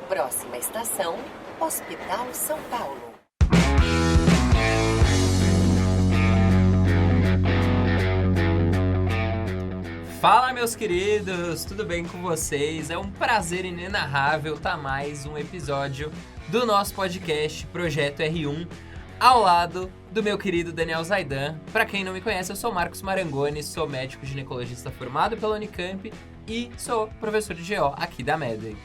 Próxima estação, Hospital São Paulo. Fala, meus queridos, tudo bem com vocês? É um prazer inenarrável estar mais um episódio do nosso podcast Projeto R1 ao lado do meu querido Daniel Zaidan. Para quem não me conhece, eu sou Marcos Marangoni, sou médico ginecologista formado pela Unicamp e sou professor de GO aqui da Medway.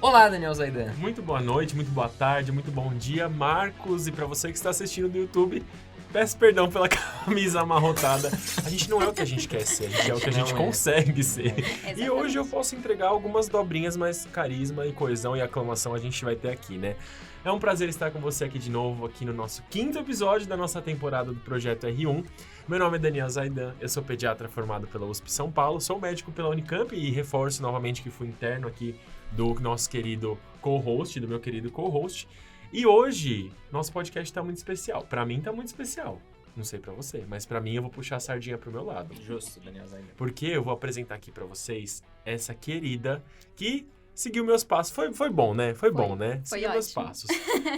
Olá, Daniel Zaidan. Muito boa noite, muito boa tarde, muito bom dia, Marcos. E para você que está assistindo no YouTube, peço perdão pela camisa amarrotada. A gente não é o que a gente quer ser, a gente é o que a gente consegue ser. E hoje eu posso entregar algumas dobrinhas, mas carisma e coesão e aclamação a gente vai ter aqui, né? É um prazer estar com você aqui de novo, aqui no nosso 5º episódio da nossa temporada do Projeto R1. Meu nome é Daniel Zaidan, eu sou pediatra formado pela USP São Paulo, sou médico pela Unicamp e reforço novamente que fui interno aqui do nosso querido co-host, do meu querido co-host. E hoje, nosso podcast tá muito especial. Pra mim tá muito especial. Não sei pra você, mas pra mim eu vou puxar a sardinha pro meu lado. Justo, Daniel Zaidan. Porque eu vou apresentar aqui pra vocês essa querida que seguiu meus passos. Foi bom, né? Foi bom, né? Foi seguiu ótimo. meus passos.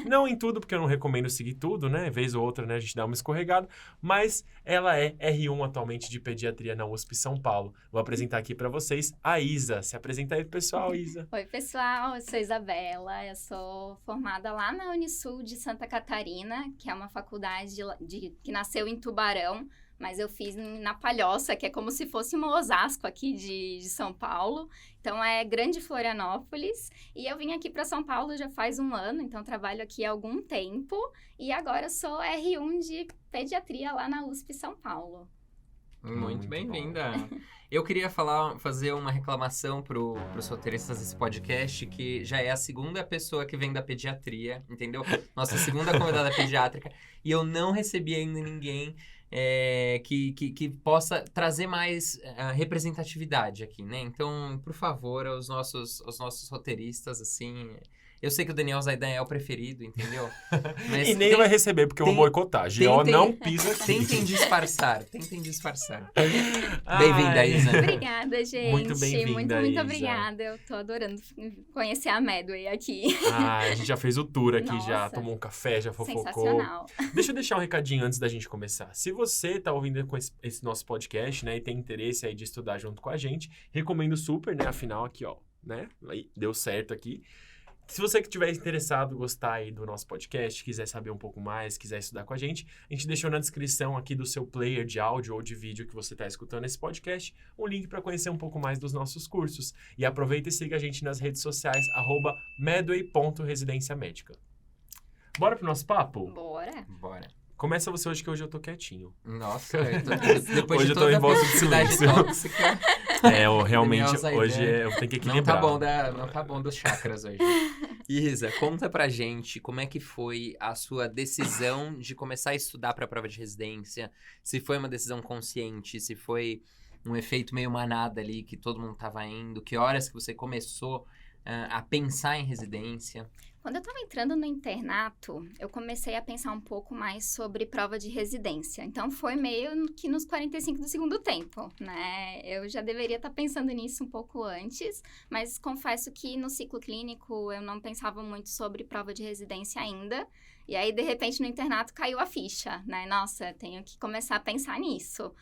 Não em tudo, porque eu não recomendo seguir tudo, né? Vez ou outra, né? A gente dá uma escorregada. Mas ela é R1 atualmente de pediatria na USP São Paulo. Vou apresentar aqui pra vocês a Isa. Se apresenta aí pro pessoal, Isa. Oi, pessoal, eu sou Isabela, eu sou formada lá na Unisul de Santa Catarina, que é uma faculdade que nasceu em Tubarão, mas eu fiz na Palhoça, que é como se fosse uma Osasco aqui de São Paulo. Então, é Grande Florianópolis. E eu vim aqui para São Paulo já faz um ano, então trabalho aqui há algum tempo. E agora sou R1 de pediatria lá na USP São Paulo. Muito bem-vinda. Eu queria fazer uma reclamação pros roteiristas desse podcast, que já é a segunda pessoa que vem da pediatria, entendeu? Nossa segunda convidada pediátrica. E eu não recebi ainda ninguém que possa trazer mais representatividade aqui, né? Então, por favor, os nossos roteiristas, assim... Eu sei que o Daniel Zaidan é o preferido, entendeu? Mas e nem vai receber, porque eu vou boicotar. GO não pisa aqui. Tentem disfarçar. Bem-vinda, Isa. Obrigada, gente. Muito bem-vinda, Muito Isa. obrigada. Eu tô adorando conhecer a Medway aqui. A gente já fez o tour aqui, Nossa. já tomou um café, já fofocou. Sensacional. Deixa eu deixar um recadinho antes da gente começar. Se você tá ouvindo com esse nosso podcast, né, e tem interesse aí de estudar junto com a gente, recomendo super, né, afinal aqui, ó, né, aí, deu certo aqui. Se você que estiver interessado, gostar aí do nosso podcast, quiser saber um pouco mais, quiser estudar com a gente deixou na descrição aqui do seu player de áudio ou de vídeo que você está escutando esse podcast, um link para conhecer um pouco mais dos nossos cursos. E aproveita e siga a gente nas redes sociais, @medway.residenciamédica. Bora pro nosso papo? Bora. Começa você hoje, que hoje eu tô quietinho. Nossa, depois Hoje de eu tô toda em a volta de felicidade silêncio. tóxica. Eu realmente, Daniel Zaidan. hoje eu tenho que equilibrar. Não tá bom dos chakras hoje. Isa, conta pra gente como é que foi a sua decisão de começar a estudar pra prova de residência. Se foi uma decisão consciente, se foi um efeito meio manada ali, que todo mundo tava indo. Que horas que você começou a pensar em residência? Quando eu estava entrando no internato, eu comecei a pensar um pouco mais sobre prova de residência. Então, foi meio que nos 45 do segundo tempo, né? Eu já deveria estar pensando nisso um pouco antes, mas confesso que no ciclo clínico eu não pensava muito sobre prova de residência ainda. E aí, de repente, no internato caiu a ficha, né? Nossa, tenho que começar a pensar nisso.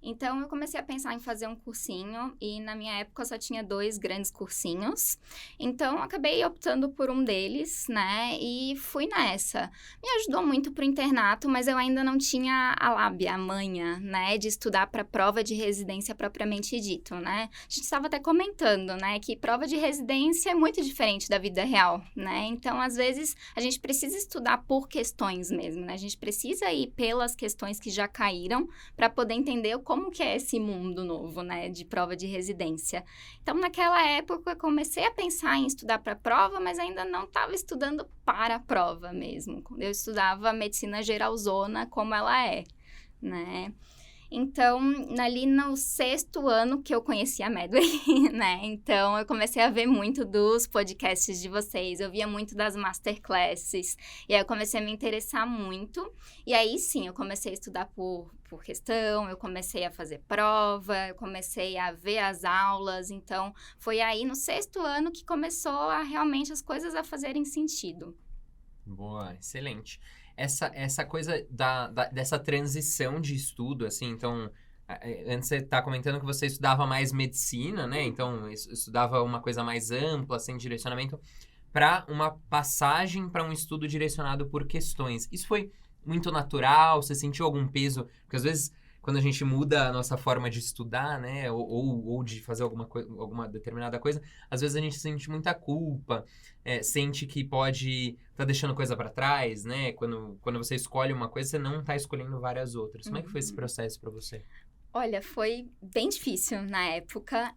Então, eu comecei a pensar em fazer um cursinho e, na minha época, eu só tinha 2 grandes cursinhos. Então, eu acabei optando por um deles, né? E fui nessa. Me ajudou muito pro internato, mas eu ainda não tinha a lábia, a manha, né? De estudar para prova de residência propriamente dito, né? A gente estava até comentando, né? Que prova de residência é muito diferente da vida real, né? Então, às vezes, a gente precisa estudar por questões mesmo, né? A gente precisa ir pelas questões que já caíram para poder entender como que é esse mundo novo, né, de prova de residência. Então, naquela época, eu comecei a pensar em estudar para a prova, mas ainda não estava estudando para a prova mesmo. Eu estudava medicina geralzona como ela é, né? Então, ali no 6º ano que eu conheci a Medway, né? Então, eu comecei a ver muito dos podcasts de vocês, eu via muito das masterclasses, e aí eu comecei a me interessar muito. E aí, sim, eu comecei a estudar por por questão, eu comecei a fazer prova, eu comecei a ver as aulas. Então, foi aí no 6º ano que começou a realmente as coisas a fazerem sentido. Boa, excelente. Essa coisa dessa transição de estudo, assim, então, antes você tá comentando que você estudava mais medicina, né? Então, estudava uma coisa mais ampla, sem direcionamento, para uma passagem para um estudo direcionado por questões. Isso foi muito natural? Você sentiu algum peso? Porque às vezes, quando a gente muda a nossa forma de estudar, né, ou de fazer alguma determinada coisa, às vezes a gente sente muita culpa, sente que pode estar deixando coisa para trás, né? Quando você escolhe uma coisa, você não está escolhendo várias outras. Como é que foi esse processo para você? Olha, foi bem difícil na época.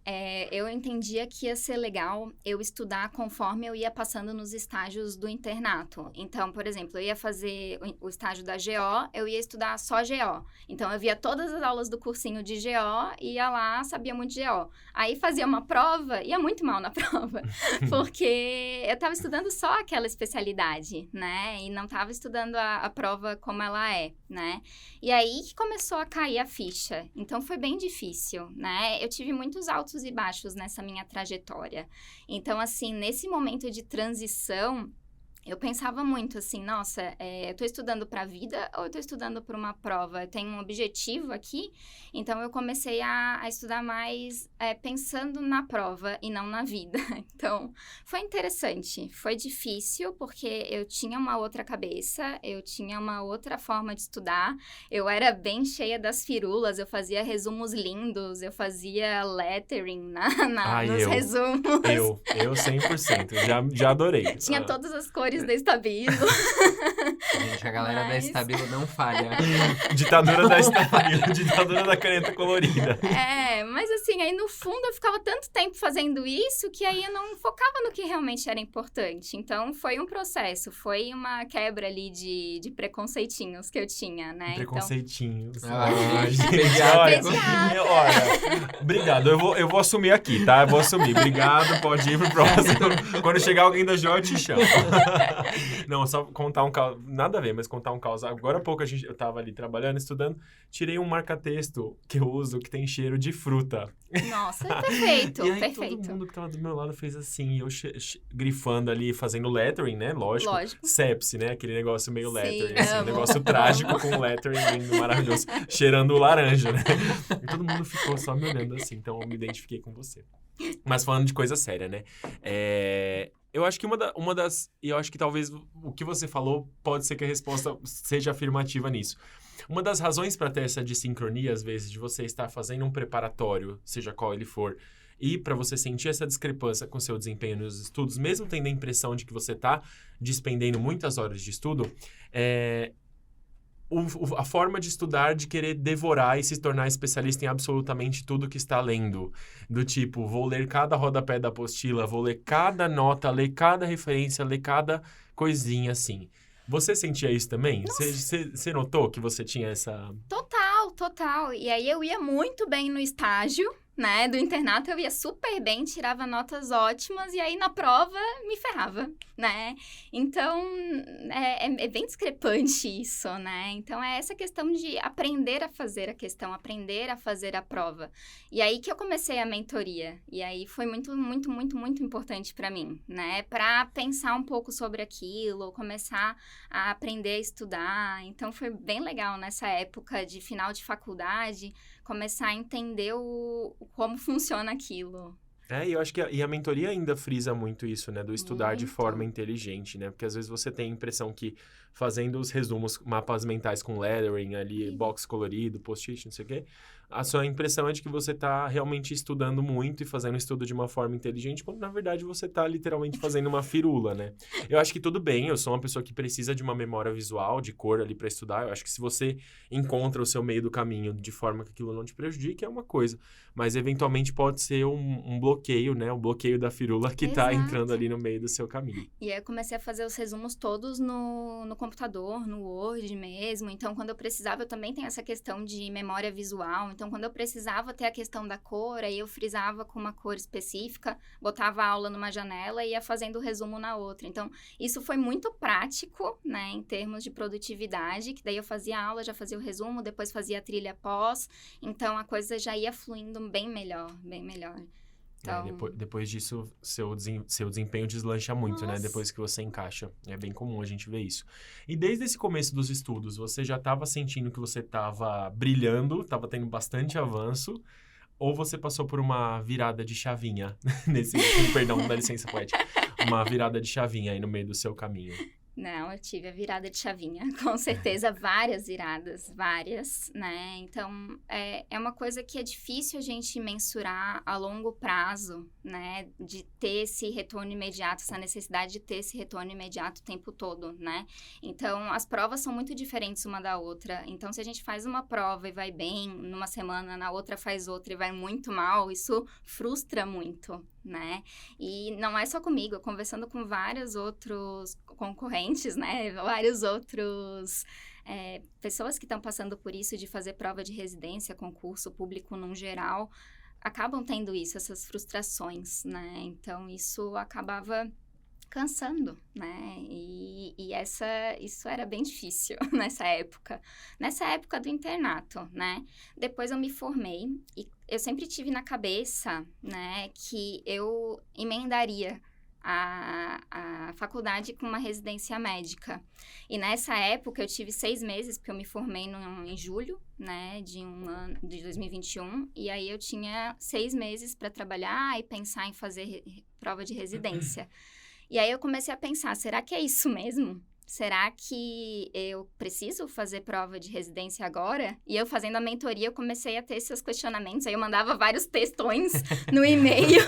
Eu entendia que ia ser legal eu estudar conforme eu ia passando nos estágios do internato. Então, por exemplo, eu ia fazer o estágio da GO, eu ia estudar só GO. Então, eu via todas as aulas do cursinho de GO, ia lá, sabia muito de GO. Aí, fazia uma prova, ia muito mal na prova, porque eu estava estudando só aquela especialidade, né? E não estava estudando a prova como ela é, né? E aí que começou a cair a ficha. Então, foi bem difícil, né? Eu tive muitos altos e baixos nessa minha trajetória. Então, assim, nesse momento de transição, eu pensava muito assim, nossa, eu tô estudando para a vida ou eu tô estudando para uma prova? Eu tenho um objetivo aqui, então eu comecei a estudar mais pensando na prova e não na vida. Então, foi interessante, foi difícil porque eu tinha uma outra cabeça, eu tinha uma outra forma de estudar, eu era bem cheia das firulas, eu fazia resumos lindos, eu fazia lettering nos resumos. Eu 100%, já adorei. Tinha todas as cores da Estabilo. Gente, a galera da Estabilo não falha. Ditadura da Estabilo, ditadura da caneta colorida. Mas assim, aí no fundo eu ficava tanto tempo fazendo isso que aí eu não focava no que realmente era importante. Então, foi um processo, foi uma quebra ali de preconceitinhos que eu tinha, né? Preconceitinhos. Gente, olha, obrigado. Eu vou assumir aqui, tá? Eu vou assumir. Obrigado, pode ir pro próximo. Quando chegar alguém da Jo, eu te chamo. Não, só contar um caos. Nada a ver, mas contar um caos. Agora há pouco eu tava ali trabalhando, estudando, tirei um marca-texto que eu uso que tem cheiro de fruta. Nossa, perfeito, e aí perfeito. todo mundo que tava do meu lado fez assim, eu grifando ali, fazendo lettering, né? Lógico. Sepsi, né? Aquele negócio meio lettering, assim, um negócio trágico com lettering lindo, maravilhoso, cheirando laranja, né? E todo mundo ficou só me olhando assim, então eu me identifiquei com você. Mas falando de coisa séria, né? Eu acho que uma das... E eu acho que talvez o que você falou pode ser que a resposta seja afirmativa nisso. Uma das razões para ter essa dissincronia, às vezes, de você estar fazendo um preparatório, seja qual ele for, e para você sentir essa discrepância com seu desempenho nos estudos, mesmo tendo a impressão de que você está despendendo muitas horas de estudo, a forma de estudar, de querer devorar e se tornar especialista em absolutamente tudo que está lendo. Do tipo, vou ler cada rodapé da apostila, vou ler cada nota, ler cada referência, ler cada coisinha assim. Você sentia isso também? Você notou que você tinha essa... Total. E aí eu ia muito bem no estágio, né, do internato, eu ia super bem, tirava notas ótimas, e aí na prova me ferrava, né? Então, é bem discrepante isso, né? Então, é essa questão de aprender a fazer a questão, aprender a fazer a prova. E aí que eu comecei a mentoria, e aí foi muito, muito, muito, muito importante para mim, né? Para pensar um pouco sobre aquilo, começar a aprender a estudar. Então, foi bem legal nessa época de final de faculdade, começar a entender como funciona aquilo. E eu acho que a mentoria ainda frisa muito isso, né? Do estudar de forma inteligente, né? Porque às vezes você tem a impressão que fazendo os resumos, mapas mentais com lettering ali, box colorido, post-it, não sei o quê, a sua impressão é de que você está realmente estudando muito e fazendo estudo de uma forma inteligente, quando na verdade você está literalmente fazendo uma firula, né? Eu acho que tudo bem, eu sou uma pessoa que precisa de uma memória visual, de cor ali para estudar. Eu acho que se você encontra o seu meio do caminho de forma que aquilo não te prejudique, é uma coisa. Mas eventualmente pode ser um bloqueio, né? O bloqueio da firula que está entrando ali no meio do seu caminho. E aí eu comecei a fazer os resumos todos no computador, no Word mesmo. Então, quando eu precisava, eu também tenho essa questão de memória visual. Então, quando eu precisava ter a questão da cor, aí eu frisava com uma cor específica, botava a aula numa janela e ia fazendo o resumo na outra. Então, isso foi muito prático, né, em termos de produtividade, que daí eu fazia a aula, já fazia o resumo, depois fazia a trilha pós, então a coisa já ia fluindo bem melhor, bem melhor. Então... Depois disso, seu desempenho deslancha muito, né? Depois que você encaixa. É bem comum a gente ver isso. E desde esse começo dos estudos, você já estava sentindo que você estava brilhando, estava tendo bastante avanço, ou você passou por uma virada de chavinha, com perdão da licença poética, uma virada de chavinha aí no meio do seu caminho? Não, eu tive a virada de chavinha, com certeza, várias viradas, várias, né? Então, é uma coisa que é difícil a gente mensurar a longo prazo, né? De ter esse retorno imediato, essa necessidade de ter esse retorno imediato o tempo todo, né? Então, as provas são muito diferentes uma da outra. Então, se a gente faz uma prova e vai bem numa semana, na outra faz outra e vai muito mal, isso frustra muito, né? E não é só comigo, eu conversando com vários outros concorrentes, né? Vários outros pessoas que estão passando por isso de fazer prova de residência, concurso público num geral, acabam tendo isso, essas frustrações, né? Então, isso acabava cansando, né? E isso era bem difícil nessa época do internato, né? Depois eu me formei e eu sempre tive na cabeça, né, que eu emendaria a faculdade com uma residência médica. E nessa época eu tive 6 meses, porque eu me formei em julho, né, de 2021, e aí eu tinha 6 meses para trabalhar e pensar em fazer prova de residência. E aí eu comecei a pensar, será que é isso mesmo? Será que eu preciso fazer prova de residência agora? E eu fazendo a mentoria, eu comecei a ter esses questionamentos. Aí eu mandava vários textões no e-mail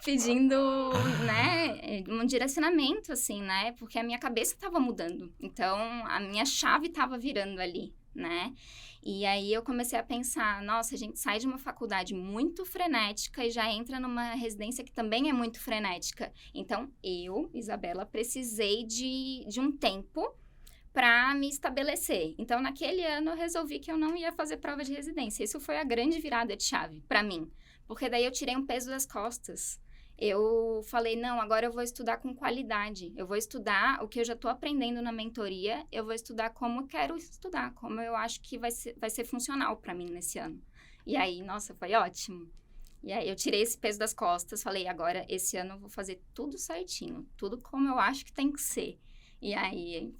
pedindo, né, um direcionamento, assim, né? Porque a minha cabeça estava mudando. Então, a minha chave estava virando ali, né? E aí eu comecei a pensar, nossa, a gente sai de uma faculdade muito frenética e já entra numa residência que também é muito frenética. Então, eu, Isabela, precisei de um tempo para me estabelecer. Então, naquele ano, eu resolvi que eu não ia fazer prova de residência. Isso foi a grande virada de chave para mim, porque daí eu tirei um peso das costas. Eu falei, não, agora eu vou estudar com qualidade. Eu vou estudar o que eu já estou aprendendo na mentoria, eu vou estudar como eu quero estudar, como eu acho que vai ser funcional para mim nesse ano. E aí, nossa, foi ótimo. E aí eu tirei esse peso das costas, falei, agora esse ano eu vou fazer tudo certinho, tudo como eu acho que tem que ser. E aí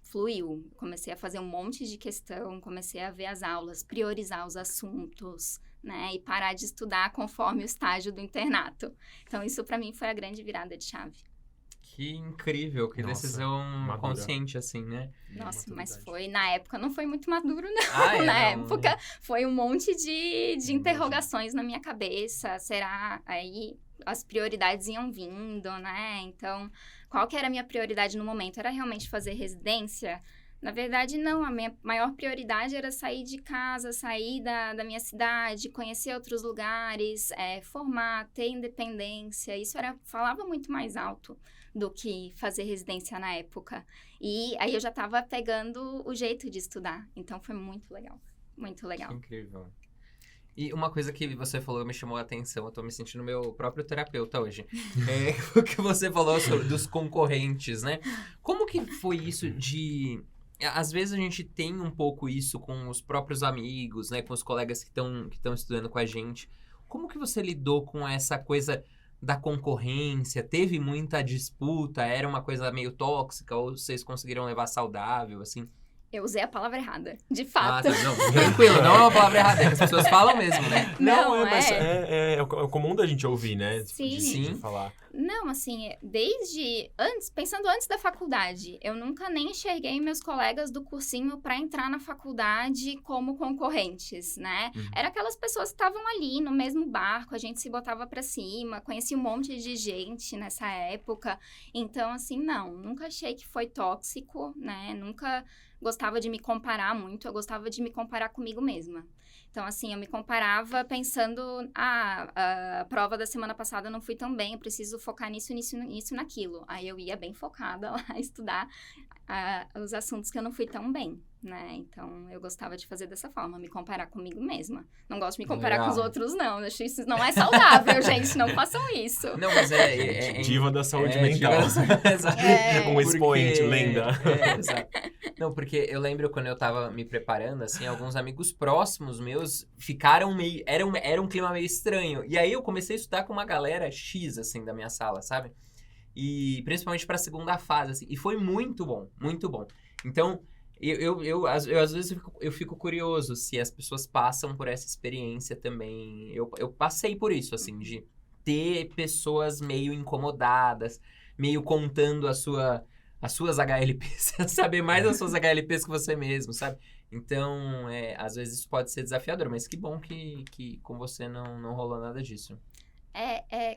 fluiu. Comecei a fazer um monte de questão, comecei a ver as aulas, priorizar os assuntos, né, e parar de estudar conforme o estágio do internato. Então, isso para mim foi a grande virada de chave. Que incrível, que decisão madura. Consciente, assim, né? Nossa, mas na época não foi muito maduro, não. Não. Época foi um monte de interrogações na minha cabeça. Será? Aí as prioridades iam vindo, né? Então, qual que era a minha prioridade no momento? Era realmente fazer residência? Na verdade, não. A minha maior prioridade era sair de casa, sair da minha cidade, conhecer outros lugares, formar, ter independência. Isso falava muito mais alto do que fazer residência na época. E aí eu já estava pegando o jeito de estudar. Então, foi muito legal. Muito legal. Que incrível. E uma coisa que você falou me chamou a atenção, eu tô me sentindo meu próprio terapeuta hoje. O que você falou dos concorrentes, né? Como que foi isso de... Às vezes a gente tem um pouco isso com os próprios amigos, né? Com os colegas que estão estudando com a gente. Como que você lidou com essa coisa da concorrência? Teve muita disputa? Era uma coisa meio tóxica? Ou vocês conseguiram levar saudável, assim? Eu usei a palavra errada, de fato. Tá, não, tranquilo, não é uma palavra errada, é que as pessoas falam mesmo, né? Mas é comum da gente ouvir, né? Sim. De falar. Não, assim, pensando antes da faculdade, eu nunca nem enxerguei meus colegas do cursinho para entrar na faculdade como concorrentes, né? Era aquelas pessoas que estavam ali no mesmo barco, a gente se botava para cima, conheci um monte de gente nessa época. Então, assim, nunca achei que foi tóxico, né? Nunca gostava de me comparar muito, eu gostava de me comparar comigo mesma. Então, assim, eu me comparava pensando, a prova da semana passada eu não fui tão bem, eu preciso focar nisso, naquilo. Aí eu ia bem focada lá estudar. os assuntos que eu não fui tão bem, né? Então, eu gostava de fazer dessa forma, me comparar comigo mesma. Não gosto de me comparar com os outros, não. Eu acho que isso não é saudável, gente. Não façam isso. Não, mas Diva da saúde mental. Exato. Um expoente, lenda. Exato. Não, porque eu lembro quando eu tava me preparando, assim, alguns amigos próximos meus ficaram meio... Era um clima meio estranho. E aí eu comecei a estudar com uma galera X, assim, da minha sala, sabe? E principalmente pra segunda fase, assim. E foi muito bom, muito bom. Então, eu às vezes eu fico curioso se as pessoas passam por essa experiência também. Eu passei por isso, assim, de ter pessoas meio incomodadas, meio contando as suas HLPs, saber mais das suas HLPs que você mesmo, sabe? Então, às vezes isso pode ser desafiador, mas que bom que com você não rolou nada disso.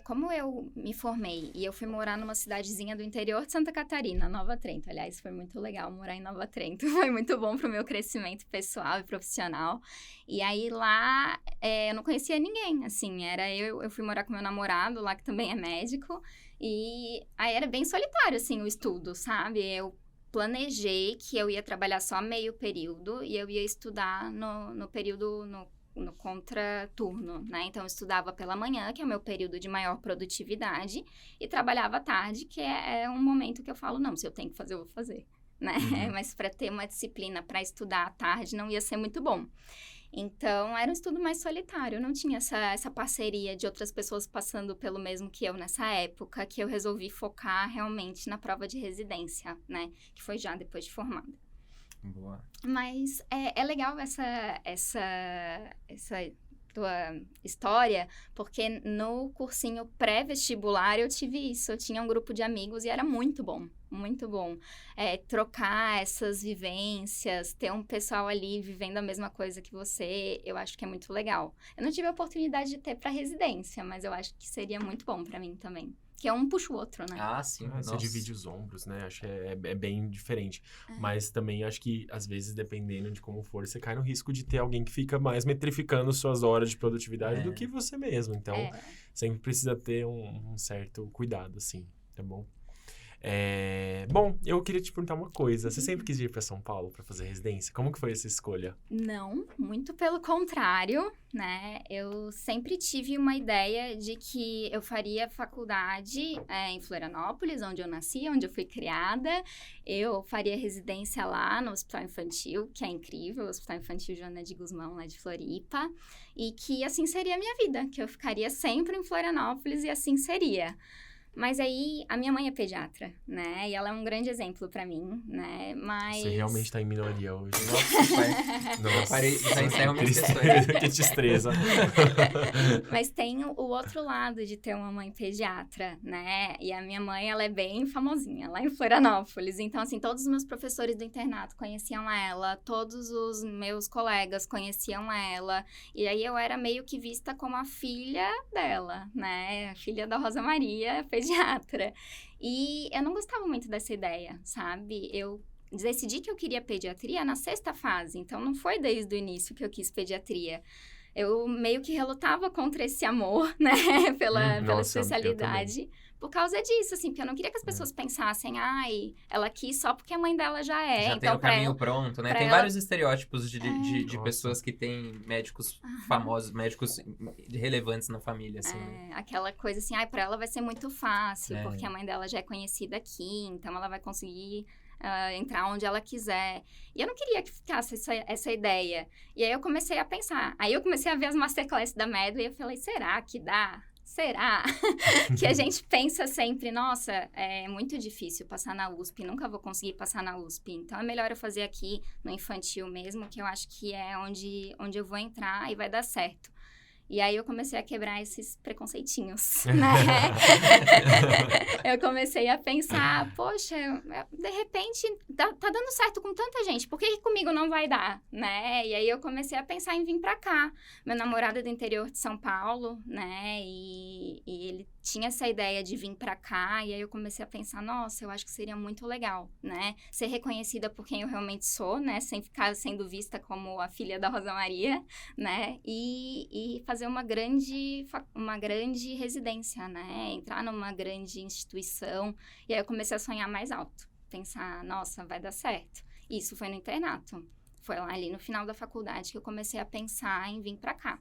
Como eu me formei e eu fui morar numa cidadezinha do interior de Santa Catarina, Nova Trento. Aliás, foi muito legal morar em Nova Trento. Foi muito bom pro meu crescimento pessoal e profissional. E aí lá, eu não conhecia ninguém, assim. Eu fui morar com meu namorado lá, que também é médico. E aí era bem solitário, assim, o estudo, sabe? Eu planejei que eu ia trabalhar só meio período e eu ia estudar no período... no contraturno, né? Então, eu estudava pela manhã, que é o meu período de maior produtividade, e trabalhava à tarde, que é um momento que eu falo, não, se eu tenho que fazer, eu vou fazer, né? Mas para ter uma disciplina para estudar à tarde não ia ser muito bom. Então, era um estudo mais solitário, não tinha essa parceria de outras pessoas passando pelo mesmo que eu nessa época, que eu resolvi focar realmente na prova de residência, né? Que foi já depois de formada. Boa. Mas é legal essa tua história, porque no cursinho pré-vestibular eu tive isso. Eu tinha um grupo de amigos e era muito bom, muito bom. Trocar essas vivências, ter um pessoal ali vivendo a mesma coisa que você, eu acho que é muito legal. Eu não tive a oportunidade de ter para residência, mas eu acho que seria muito bom para mim também. Que um puxa o outro, né? Ah, sim. Você divide os ombros, né? Acho que é bem diferente. Mas também acho que, às vezes, dependendo de como for, você cai no risco de ter alguém que fica mais metrificando suas horas de produtividade do que você mesmo. Então, sempre precisa ter um certo cuidado, assim, tá bom? Bom, eu queria te perguntar uma coisa. Você sempre quis vir para São Paulo para fazer residência? Como que foi essa escolha? Não, muito pelo contrário, né? Eu sempre tive uma ideia de que eu faria faculdade em Florianópolis, onde eu nasci, onde eu fui criada. Eu faria residência lá no Hospital Infantil, que é incrível, o Hospital Infantil Joana de Guzmão, lá de Floripa. E que assim seria a minha vida, que eu ficaria sempre em Florianópolis e assim seria. Mas aí, a minha mãe é pediatra, né? E ela é um grande exemplo pra mim, né? Mas... Você realmente tá em minoria hoje. Nossa, pai. Nossa, parei, já encerro minhas questões. Que destreza. Mas tem o outro lado de ter uma mãe pediatra, né? E a minha mãe, ela é bem famosinha, lá em Florianópolis. Então, assim, todos os meus professores do internato conheciam ela, todos os meus colegas conheciam ela. E aí, eu era meio que vista como a filha dela, né? A filha da Rosa Maria, pediatra. E eu não gostava muito dessa ideia, sabe? Eu decidi que eu queria pediatria na 6ª fase, então não foi desde o início que eu quis pediatria. Eu meio que relutava contra esse amor, né, pela especialidade, por causa disso, assim, porque eu não queria que as pessoas pensassem, ai, ela quis só porque a mãe dela já é. Já então, tem o caminho pronto, né? Tem vários estereótipos de pessoas que têm médicos famosos, médicos relevantes na família, assim. Né? Aquela coisa assim, ai, pra ela vai ser muito fácil, porque a mãe dela já é conhecida aqui, então ela vai conseguir... entrar onde ela quiser. E eu não queria que ficasse essa ideia. E aí eu comecei a pensar. Aí eu comecei a ver as masterclasses da Medley e eu falei, será que dá? Será? Que a gente pensa sempre, nossa, é muito difícil passar na USP, nunca vou conseguir passar na USP. Então, é melhor eu fazer aqui no infantil mesmo, que eu acho que é onde eu vou entrar e vai dar certo. E aí eu comecei a quebrar esses preconceitinhos, né? Eu comecei a pensar, poxa, de repente tá dando certo com tanta gente, por que comigo não vai dar, né? E aí eu comecei a pensar em vir pra cá. Meu namorado é do interior de São Paulo, né? E ele tinha essa ideia de vir pra cá, e aí eu comecei a pensar, nossa, eu acho que seria muito legal, né? Ser reconhecida por quem eu realmente sou, né? Sem ficar sendo vista como a filha da Rosa Maria, né? E fazer uma grande residência, né? Entrar numa grande instituição. E aí eu comecei a sonhar mais alto. pensar, nossa, vai dar certo. Isso foi no internato. Foi lá ali no final da faculdade que eu comecei a pensar em vir pra cá.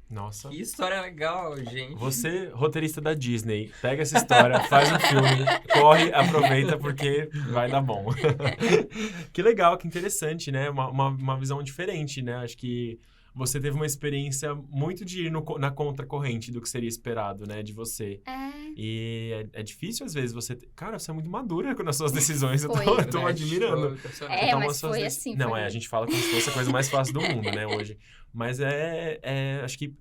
Nossa. Que história legal, gente. Você, roteirista da Disney, pega essa história, faz um filme, corre, aproveita, porque vai dar bom. Que legal, que interessante, né? Uma visão diferente, né? Acho que você teve uma experiência muito de ir na contracorrente do que seria esperado, né? De você. E é difícil, às vezes, você... Cara, você é muito madura nas suas decisões. Eu tô admirando. Mas foi assim. Não, a gente fala como se fosse a coisa mais fácil do mundo, né, hoje. Mas acho que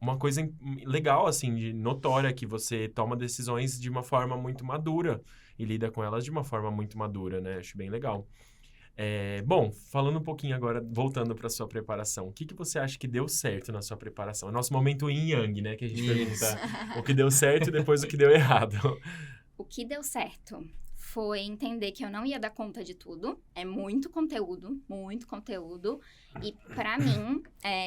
uma coisa legal, assim, notória, que você toma decisões de uma forma muito madura e lida com elas de uma forma muito madura, né? Acho bem legal. Bom, falando um pouquinho agora, voltando para sua preparação, o que você acha que deu certo na sua preparação? É nosso momento yin yang, né? Que a gente pergunta o que deu certo e depois o que deu errado. O que deu certo foi entender que eu não ia dar conta de tudo. É muito conteúdo. E para mim,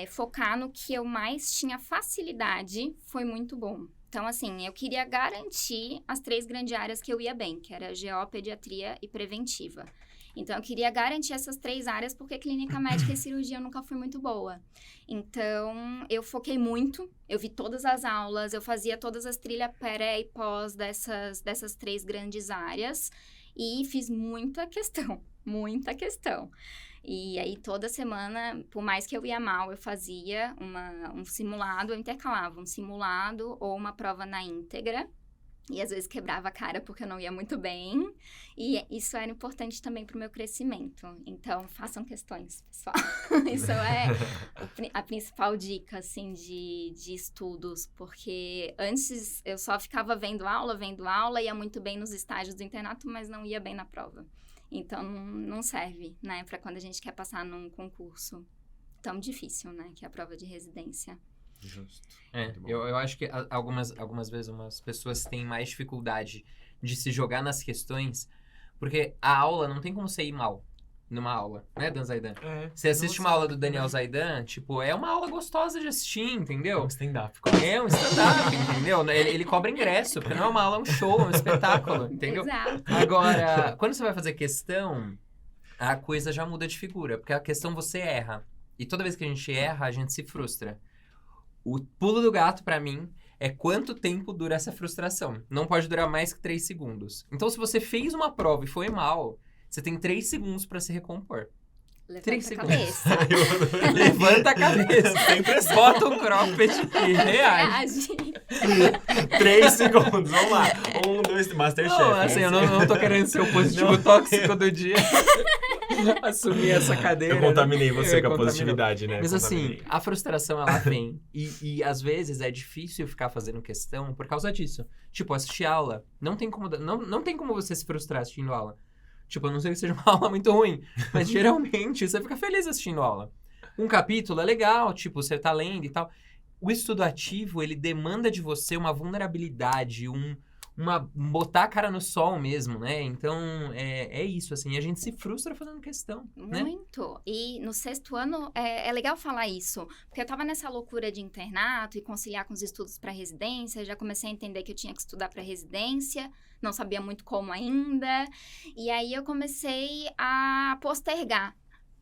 focar no que eu mais tinha facilidade foi muito bom. Então, assim, eu queria garantir as 3 grandes áreas que eu ia bem, que era GO, pediatria e preventiva. Então, eu queria garantir essas 3 áreas, porque clínica médica e cirurgia nunca fui muito boa. Então, eu foquei muito, eu vi todas as aulas, eu fazia todas as trilhas pré e pós dessas 3 grandes áreas e fiz muita questão. E aí, toda semana, por mais que eu ia mal, eu fazia um simulado, eu intercalava um simulado ou uma prova na íntegra. E às vezes quebrava a cara porque eu não ia muito bem. E isso era importante também para o meu crescimento. Então, façam questões, pessoal. Isso é a principal dica, assim, de estudos. Porque antes eu só ficava vendo aula, ia muito bem nos estágios do internato, mas não ia bem na prova. Então, não serve, né? Para quando a gente quer passar num concurso tão difícil, né? Que é a prova de residência. Justo. Eu acho que algumas vezes umas pessoas têm mais dificuldade de se jogar nas questões, porque a aula não tem como você ir mal numa aula, né, Dan Zaidan? Você assiste uma aula do Daniel Zaidan, tipo, é uma aula gostosa de assistir, entendeu? É um stand-up. É um stand-up, entendeu? Ele cobra ingresso, porque não é uma aula, é um show, é um espetáculo, entendeu? Exato. Agora, quando você vai fazer questão, a coisa já muda de figura, porque a questão você erra. E toda vez que a gente erra, a gente se frustra. O pulo do gato, pra mim, é quanto tempo dura essa frustração. Não pode durar mais que 3 segundos. Então, se você fez uma prova e foi mal, você tem 3 segundos pra se recompor. Levanta a cabeça. Levanta a cabeça. Sem pressão. Bota um cropped e reage. 3 segundos, vamos lá. 1, 2, Masterchef. Não, assim, eu não tô querendo ser o positivo tóxico do dia. Assumir essa cadeira. Eu contaminei você com a positividade, né? Mas assim, a frustração, ela vem. E às vezes é difícil ficar fazendo questão por causa disso. Tipo, assistir aula. Não tem como você se frustrar assistindo aula. Tipo, a não ser que seja uma aula muito ruim. Mas geralmente você fica feliz assistindo aula. Um capítulo é legal, tipo, você tá lendo e tal. O estudo ativo, ele demanda de você uma vulnerabilidade, botar a cara no sol mesmo, né? Então, é isso, assim. A gente se frustra fazendo questão, né? Muito. E no 6º ano, é legal falar isso. Porque eu tava nessa loucura de internato e conciliar com os estudos para residência. Já comecei a entender que eu tinha que estudar para residência. Não sabia muito como ainda. E aí, eu comecei a postergar.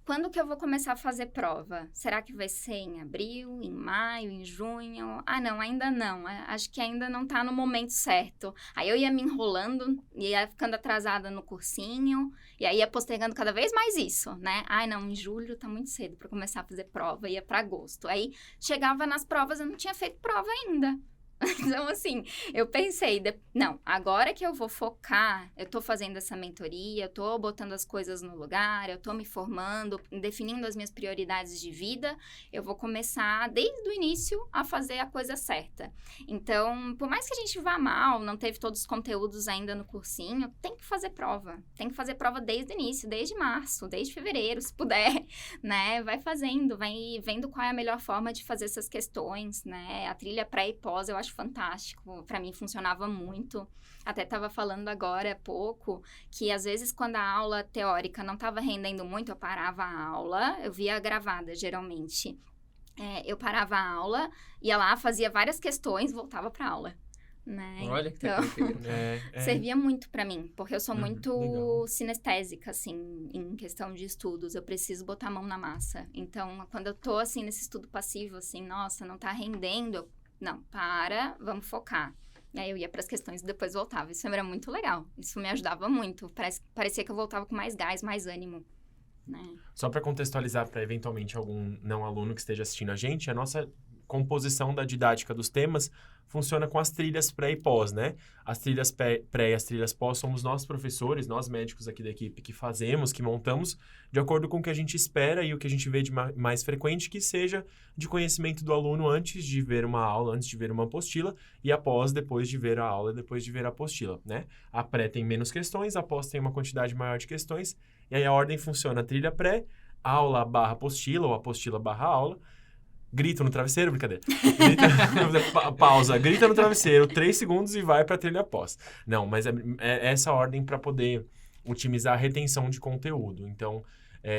Quando que eu vou começar a fazer prova? Será que vai ser em abril, em maio, em junho? Ah, não, ainda não. Acho que ainda não tá no momento certo. Aí eu ia me enrolando, ia ficando atrasada no cursinho, e aí ia postergando cada vez mais isso, né? Ah, não, em julho tá muito cedo pra começar a fazer prova, ia pra agosto. Aí chegava nas provas, eu não tinha feito prova ainda. Então, assim, eu pensei, não, agora que eu vou focar, eu tô fazendo essa mentoria, eu tô botando as coisas no lugar, eu tô me formando, definindo as minhas prioridades de vida, eu vou começar desde o início a fazer a coisa certa. Então, por mais que a gente vá mal, não teve todos os conteúdos ainda no cursinho, tem que fazer prova. Tem que fazer prova desde o início, desde março, desde fevereiro, se puder, né? Vai fazendo, vai vendo qual é a melhor forma de fazer essas questões, né? A trilha pré e pós, eu acho fantástico, para mim funcionava muito. Até estava falando agora há pouco que às vezes quando a aula teórica não estava rendendo muito, eu parava a aula, eu via gravada geralmente. Eu parava a aula, ia lá, fazia várias questões, voltava para aula. né? Olha que Então, servia muito pra mim, porque eu sou muito legal. sinestésica, assim, em questão de estudos. Eu preciso botar a mão na massa. Então, quando eu tô, assim, nesse estudo passivo, assim, nossa, não tá rendendo, não, vamos focar. E aí eu ia pras questões e depois voltava. Isso era muito legal. Isso me ajudava muito. Parecia que eu voltava com mais gás, mais ânimo, né? Só para contextualizar para eventualmente algum não aluno que esteja assistindo a gente, a nossa composição da didática dos temas funciona com as trilhas pré e pós, né? As trilhas pré e as trilhas pós somos nós professores, nós médicos aqui da equipe que fazemos, que montamos de acordo com o que a gente espera e o que a gente vê de mais frequente, que seja de conhecimento do aluno antes de ver uma aula, antes de ver uma apostila, e a pós depois de ver a aula, depois de ver a apostila, né? A pré tem menos questões, a pós tem uma quantidade maior de questões, e aí a ordem funciona: trilha pré, aula barra apostila ou apostila barra aula. Grito no travesseiro, brincadeira. Pausa, grita no travesseiro, 3 segundos e vai pra trilha pós. Não, mas é essa ordem para poder otimizar a retenção de conteúdo. Então,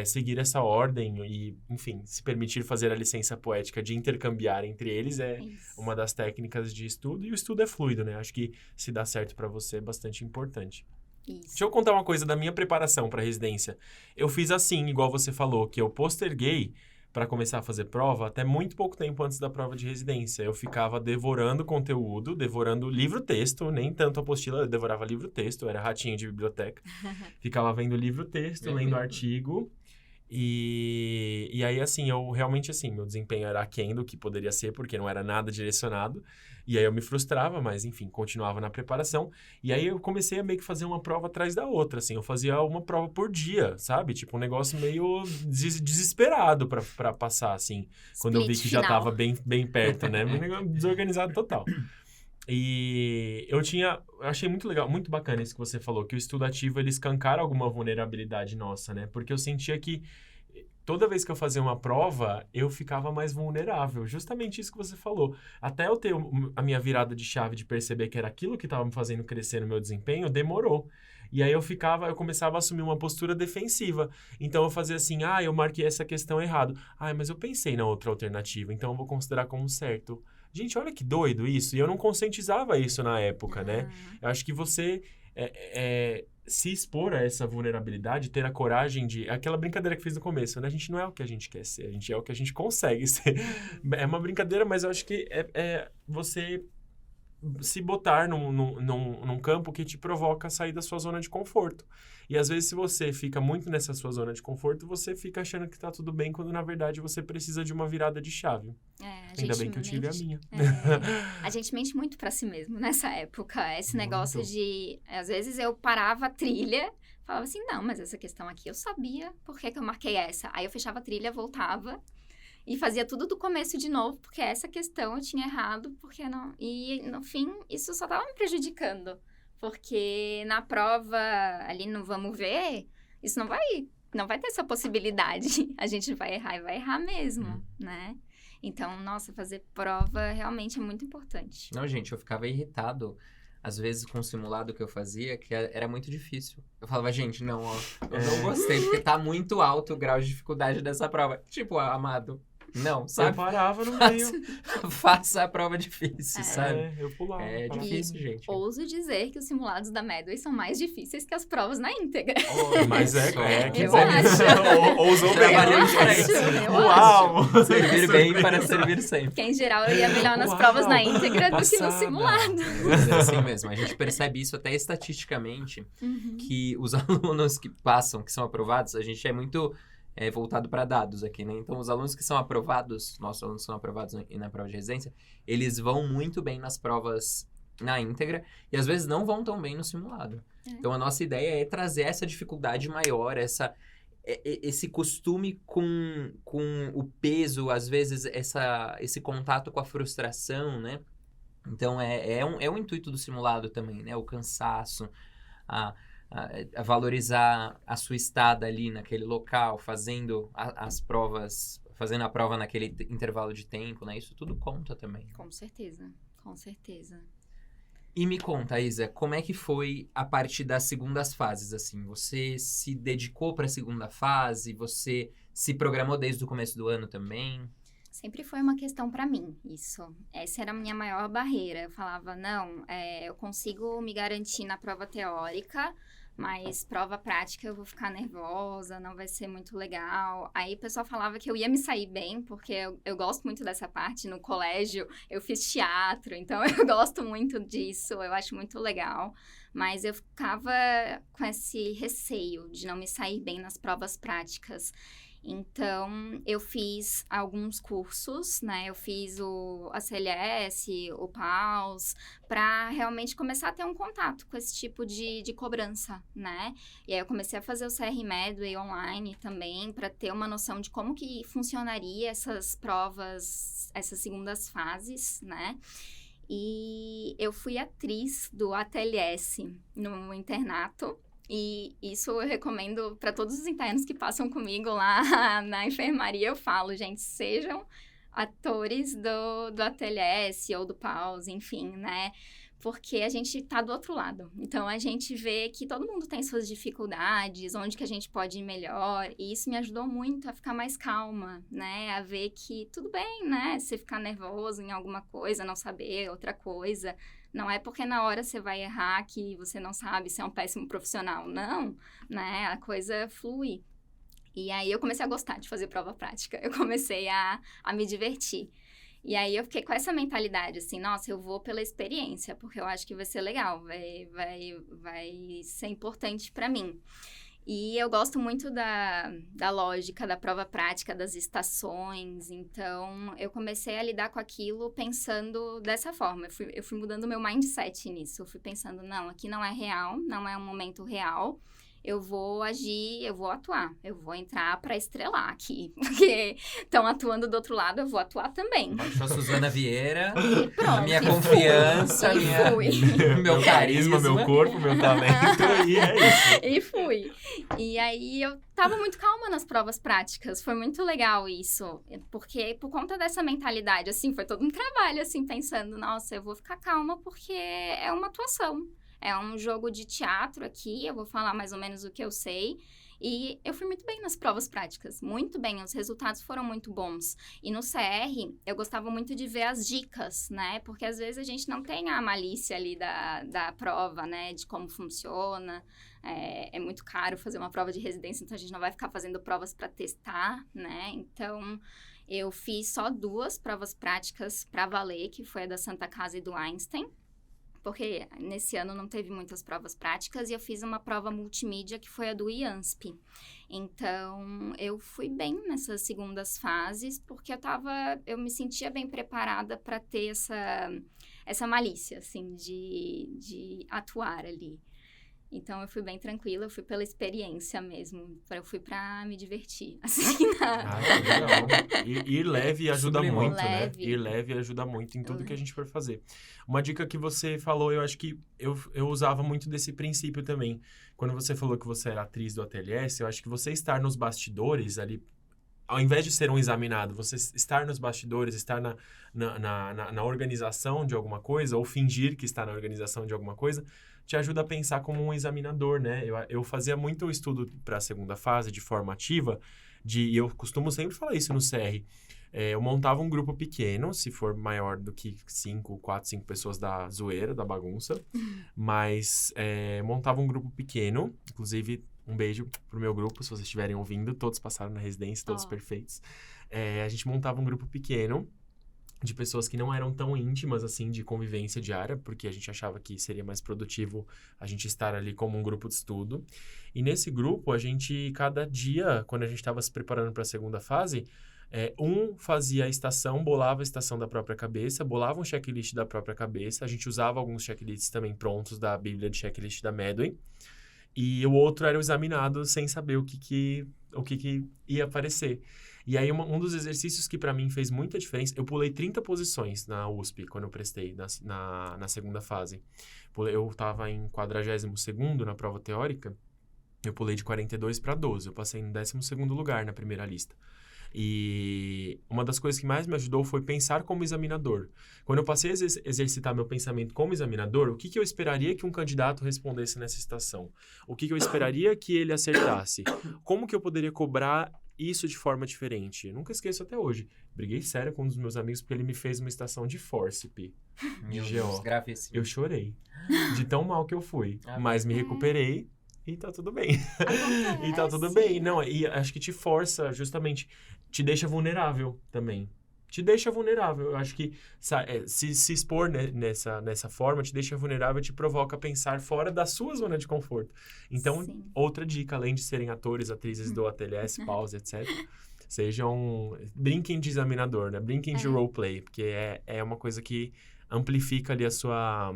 seguir essa ordem e, enfim, se permitir fazer a licença poética de intercambiar entre eles é uma das técnicas de estudo. E o estudo é fluido, né? Acho que se dá certo para você é bastante importante. Isso. Deixa eu contar uma coisa da minha preparação para residência. Eu fiz assim, igual você falou, que eu posterguei para começar a fazer prova até muito pouco tempo antes da prova de residência. Eu ficava devorando conteúdo, devorando livro-texto, nem tanto apostila, eu devorava livro-texto, eu era ratinho de biblioteca. Ficava vendo livro-texto, lendo artigo. E aí, assim, eu realmente, assim, meu desempenho era aquém do que poderia ser, porque não era nada direcionado. E aí eu me frustrava, mas, enfim, continuava na preparação. E aí eu comecei a meio que fazer uma prova atrás da outra, assim. Eu fazia uma prova por dia, sabe? Tipo, um negócio meio desesperado pra passar, assim. Quando eu vi que já tava bem perto, né? Um negócio desorganizado total. E eu achei muito legal, muito bacana isso que você falou, que o estudo ativo, ele escancara alguma vulnerabilidade nossa, né? Porque eu sentia que toda vez que eu fazia uma prova, eu ficava mais vulnerável. Justamente isso que você falou. Até eu ter a minha virada de chave de perceber que era aquilo que estava me fazendo crescer no meu desempenho, demorou. E aí eu começava a assumir uma postura defensiva. Então eu fazia assim, eu marquei essa questão errado. Mas eu pensei na outra alternativa, então eu vou considerar como certo. Gente, olha que doido isso. E eu não conscientizava isso na época, né? Eu acho que você se expor a essa vulnerabilidade, ter a coragem de... Aquela brincadeira que fiz no começo, né? A gente não é o que a gente quer ser, a gente é o que a gente consegue ser. É uma brincadeira, mas eu acho que é você se botar num campo que te provoca sair da sua zona de conforto. E às vezes, se você fica muito nessa sua zona de conforto, você fica achando que tá tudo bem, quando na verdade você precisa de uma virada de chave. Ainda bem que eu tive a minha. A gente mente muito pra si mesmo nessa época. Esse negócio de... Às vezes eu parava a trilha, falava assim, não, mas essa questão aqui eu sabia por que eu marquei essa. Aí eu fechava a trilha, voltava e fazia tudo do começo de novo, porque essa questão eu tinha errado, porque não... E, no fim, isso só tava me prejudicando. Porque na prova, ali no vamos ver, isso não vai ter essa possibilidade. A gente vai errar e vai errar mesmo, né? Então, nossa, fazer prova realmente é muito importante. Não, gente, eu ficava irritado, às vezes, com o simulado que eu fazia, que era muito difícil. Eu falava, gente, não, eu não gostei, porque tá muito alto o grau de dificuldade dessa prova. Tipo, amado... Não, sabe? Eu parava no meio. Faça a prova difícil, sabe? Eu pulava. É difícil, gente. Ouso dizer que os simulados da Medway são mais difíceis que as provas na íntegra. Mas eu acho. Ousou bem. Uau! Servir bem para servir sempre. Porque, em geral, eu ia melhor nas provas na íntegra do que no simulado. Mas é assim mesmo. A gente percebe isso até estatisticamente, que os alunos que passam, que são aprovados, a gente é muito... voltado para dados aqui, né? Então, os alunos que são aprovados, nossos alunos são aprovados na prova de residência, eles vão muito bem nas provas na íntegra e, às vezes, não vão tão bem no simulado. Então, a nossa ideia é trazer essa dificuldade maior, esse costume com o peso, às vezes, esse contato com a frustração, né? Então, é um intuito do simulado também, né? O cansaço, a valorizar a sua estada ali naquele local, fazendo as provas, fazendo a prova naquele intervalo de tempo, né? Isso tudo conta também. Com certeza, com certeza. E me conta, Isa, como é que foi a parte das segundas fases, assim? Você se dedicou para a segunda fase? Você se programou desde o começo do ano também? Sempre foi uma questão para mim, isso. Essa era a minha maior barreira. Eu falava, não, eu consigo me garantir na prova teórica, mas prova prática eu vou ficar nervosa, não vai ser muito legal. Aí o pessoal falava que eu ia me sair bem, porque eu gosto muito dessa parte. No colégio eu fiz teatro, então eu gosto muito disso, eu acho muito legal. Mas eu ficava com esse receio de não me sair bem nas provas práticas. Então, eu fiz alguns cursos, né? Eu fiz a CLS, o PAUS, para realmente começar a ter um contato com esse tipo de cobrança, né? E aí eu comecei a fazer o CR Medway online também, para ter uma noção de como que funcionaria essas provas, essas segundas fases, né? E eu fui atriz do ATLS no internato. E isso eu recomendo para todos os internos que passam comigo lá na enfermaria. Eu falo, gente, sejam atores do ATLS ou do PAUS, enfim, né? Porque a gente tá do outro lado. Então, a gente vê que todo mundo tem suas dificuldades, onde que a gente pode ir melhor. E isso me ajudou muito a ficar mais calma, né? A ver que tudo bem, né? Você ficar nervoso em alguma coisa, não saber outra coisa. Não é porque na hora você vai errar que você não sabe, você é um péssimo profissional. Não, né? A coisa flui. E aí, eu comecei a gostar de fazer prova prática. Eu comecei a me divertir. E aí, eu fiquei com essa mentalidade, assim, nossa, eu vou pela experiência, porque eu acho que vai ser legal, vai ser importante para mim. E eu gosto muito da lógica da prova prática, das estações, então eu comecei a lidar com aquilo pensando dessa forma. Eu fui mudando o meu mindset nisso, eu fui pensando, não, aqui não é real, não é um momento real. Eu vou agir, eu vou atuar, eu vou entrar pra estrelar aqui, porque estão atuando do outro lado, eu vou atuar também. Baixou a Suzana Vieira, E pronto. a minha confiança, meu carisma, meu corpo, meu talento, e é isso. E fui. E aí, eu tava muito calma nas provas práticas, foi muito legal isso, porque por conta dessa mentalidade, assim, foi todo um trabalho, assim, pensando, nossa, eu vou ficar calma porque é uma atuação. É um jogo de teatro aqui, eu vou falar mais ou menos o que eu sei. E eu fui muito bem nas provas práticas, muito bem, os resultados foram muito bons. E no CR, eu gostava muito de ver as dicas, né? Porque às vezes a gente não tem a malícia ali da prova, né? De como funciona. É muito caro fazer uma prova de residência, então a gente não vai ficar fazendo provas para testar, né? Então, eu fiz só 2 provas práticas para valer, que foi a da Santa Casa e do Einstein. Porque nesse ano não teve muitas provas práticas e eu fiz uma prova multimídia que foi a do IANSP. Então, eu fui bem nessas segundas fases porque eu me sentia bem preparada para ter essa malícia, assim, de atuar ali. Então, eu fui bem tranquila, eu fui pela experiência mesmo. Eu fui pra me divertir, assim. Legal. Ir leve ajuda muito, né? Leve. Ir leve ajuda muito em tudo que a gente for fazer. Uma dica que você falou, eu acho que eu usava muito desse princípio também. Quando você falou que você era atriz do ATLS, eu acho que você estar nos bastidores ali, ao invés de ser um examinado, você estar nos bastidores, estar na organização de alguma coisa, ou fingir que está na organização de alguma coisa, te ajuda a pensar como um examinador, né? Eu fazia muito o estudo para a segunda fase de forma ativa, e eu costumo sempre falar isso no CR. Eu montava um grupo pequeno, se for maior do que 4, 5 pessoas da zoeira, da bagunça, mas montava um grupo pequeno, inclusive um beijo pro meu grupo, se vocês estiverem ouvindo, todos passaram na residência, todos perfeitos. A gente montava um grupo pequeno, de pessoas que não eram tão íntimas, assim, de convivência diária, porque a gente achava que seria mais produtivo a gente estar ali como um grupo de estudo. E nesse grupo, a gente, cada dia, quando a gente estava se preparando para a segunda fase, um fazia a estação, bolava a estação da própria cabeça, bolava um checklist da própria cabeça, a gente usava alguns checklists também prontos da bíblia de checklist da Medway, e o outro era o examinado sem saber o que ia aparecer. E aí, um dos exercícios que para mim fez muita diferença, eu pulei 30 posições na USP, quando eu prestei na segunda fase. Eu estava em 42º na prova teórica, eu pulei de 42 para 12, eu passei no 12º lugar na primeira lista. E uma das coisas que mais me ajudou foi pensar como examinador. Quando eu passei a exercitar meu pensamento como examinador, o que eu esperaria que um candidato respondesse nessa estação? O que eu esperaria que ele acertasse? Como que eu poderia cobrar isso de forma diferente. Eu nunca esqueço até hoje. Briguei sério com um dos meus amigos porque ele me fez uma estação de fórceps. Meu GO. Deus, gravíssimo. Eu chorei. De tão mal que eu fui. Mas me recuperei e tá tudo bem. E tá tudo bem. Não, e acho que te força, justamente, te deixa vulnerável também. Te deixa vulnerável. Eu acho que se expor nessa forma te deixa vulnerável e te provoca a pensar fora da sua zona de conforto. Então, outra dica, além de serem atores, atrizes do ATLS, pause, etc., brinquem de examinador, né? Brinquem de roleplay, porque é uma coisa que amplifica ali a sua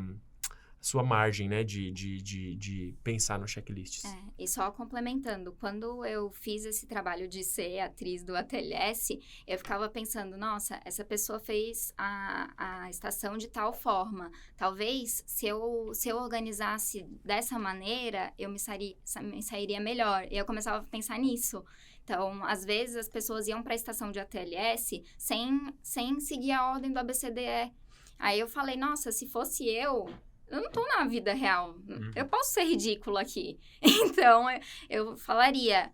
margem, né, de pensar no checklists. E só complementando, quando eu fiz esse trabalho de ser atriz do ATLS, eu ficava pensando, nossa, essa pessoa fez a estação de tal forma. Talvez, se eu organizasse dessa maneira, eu me sairia melhor. E eu começava a pensar nisso. Então, às vezes, as pessoas iam para a estação de ATLS sem seguir a ordem do ABCDE. Aí eu falei, nossa, se fosse eu não tô na vida real. Eu posso ser ridícula aqui. Então, eu falaria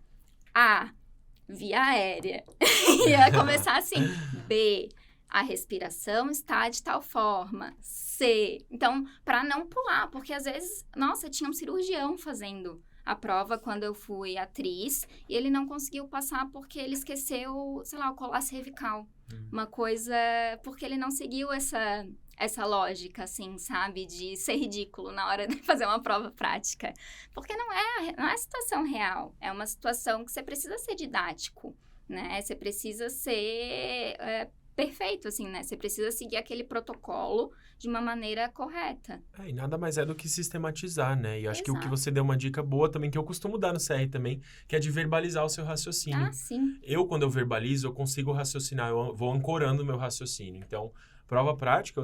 A, via aérea. Ia começar assim. B, a respiração está de tal forma. C. Então, para não pular, porque às vezes, nossa, tinha um cirurgião fazendo a prova quando eu fui atriz e ele não conseguiu passar porque ele esqueceu, sei lá, o colar cervical. Uma coisa, porque ele não seguiu essa lógica, assim, sabe? De ser ridículo na hora de fazer uma prova prática. Porque não é a situação real. É uma situação que você precisa ser didático, né? Você precisa ser perfeito, assim, né? Você precisa seguir aquele protocolo de uma maneira correta. E nada mais é do que sistematizar, né? E eu acho que o que você deu uma dica boa também, que eu costumo dar no CR também, que é de verbalizar o seu raciocínio. Ah, sim. Quando eu verbalizo, eu consigo raciocinar, eu vou ancorando o meu raciocínio. Então, prova prática,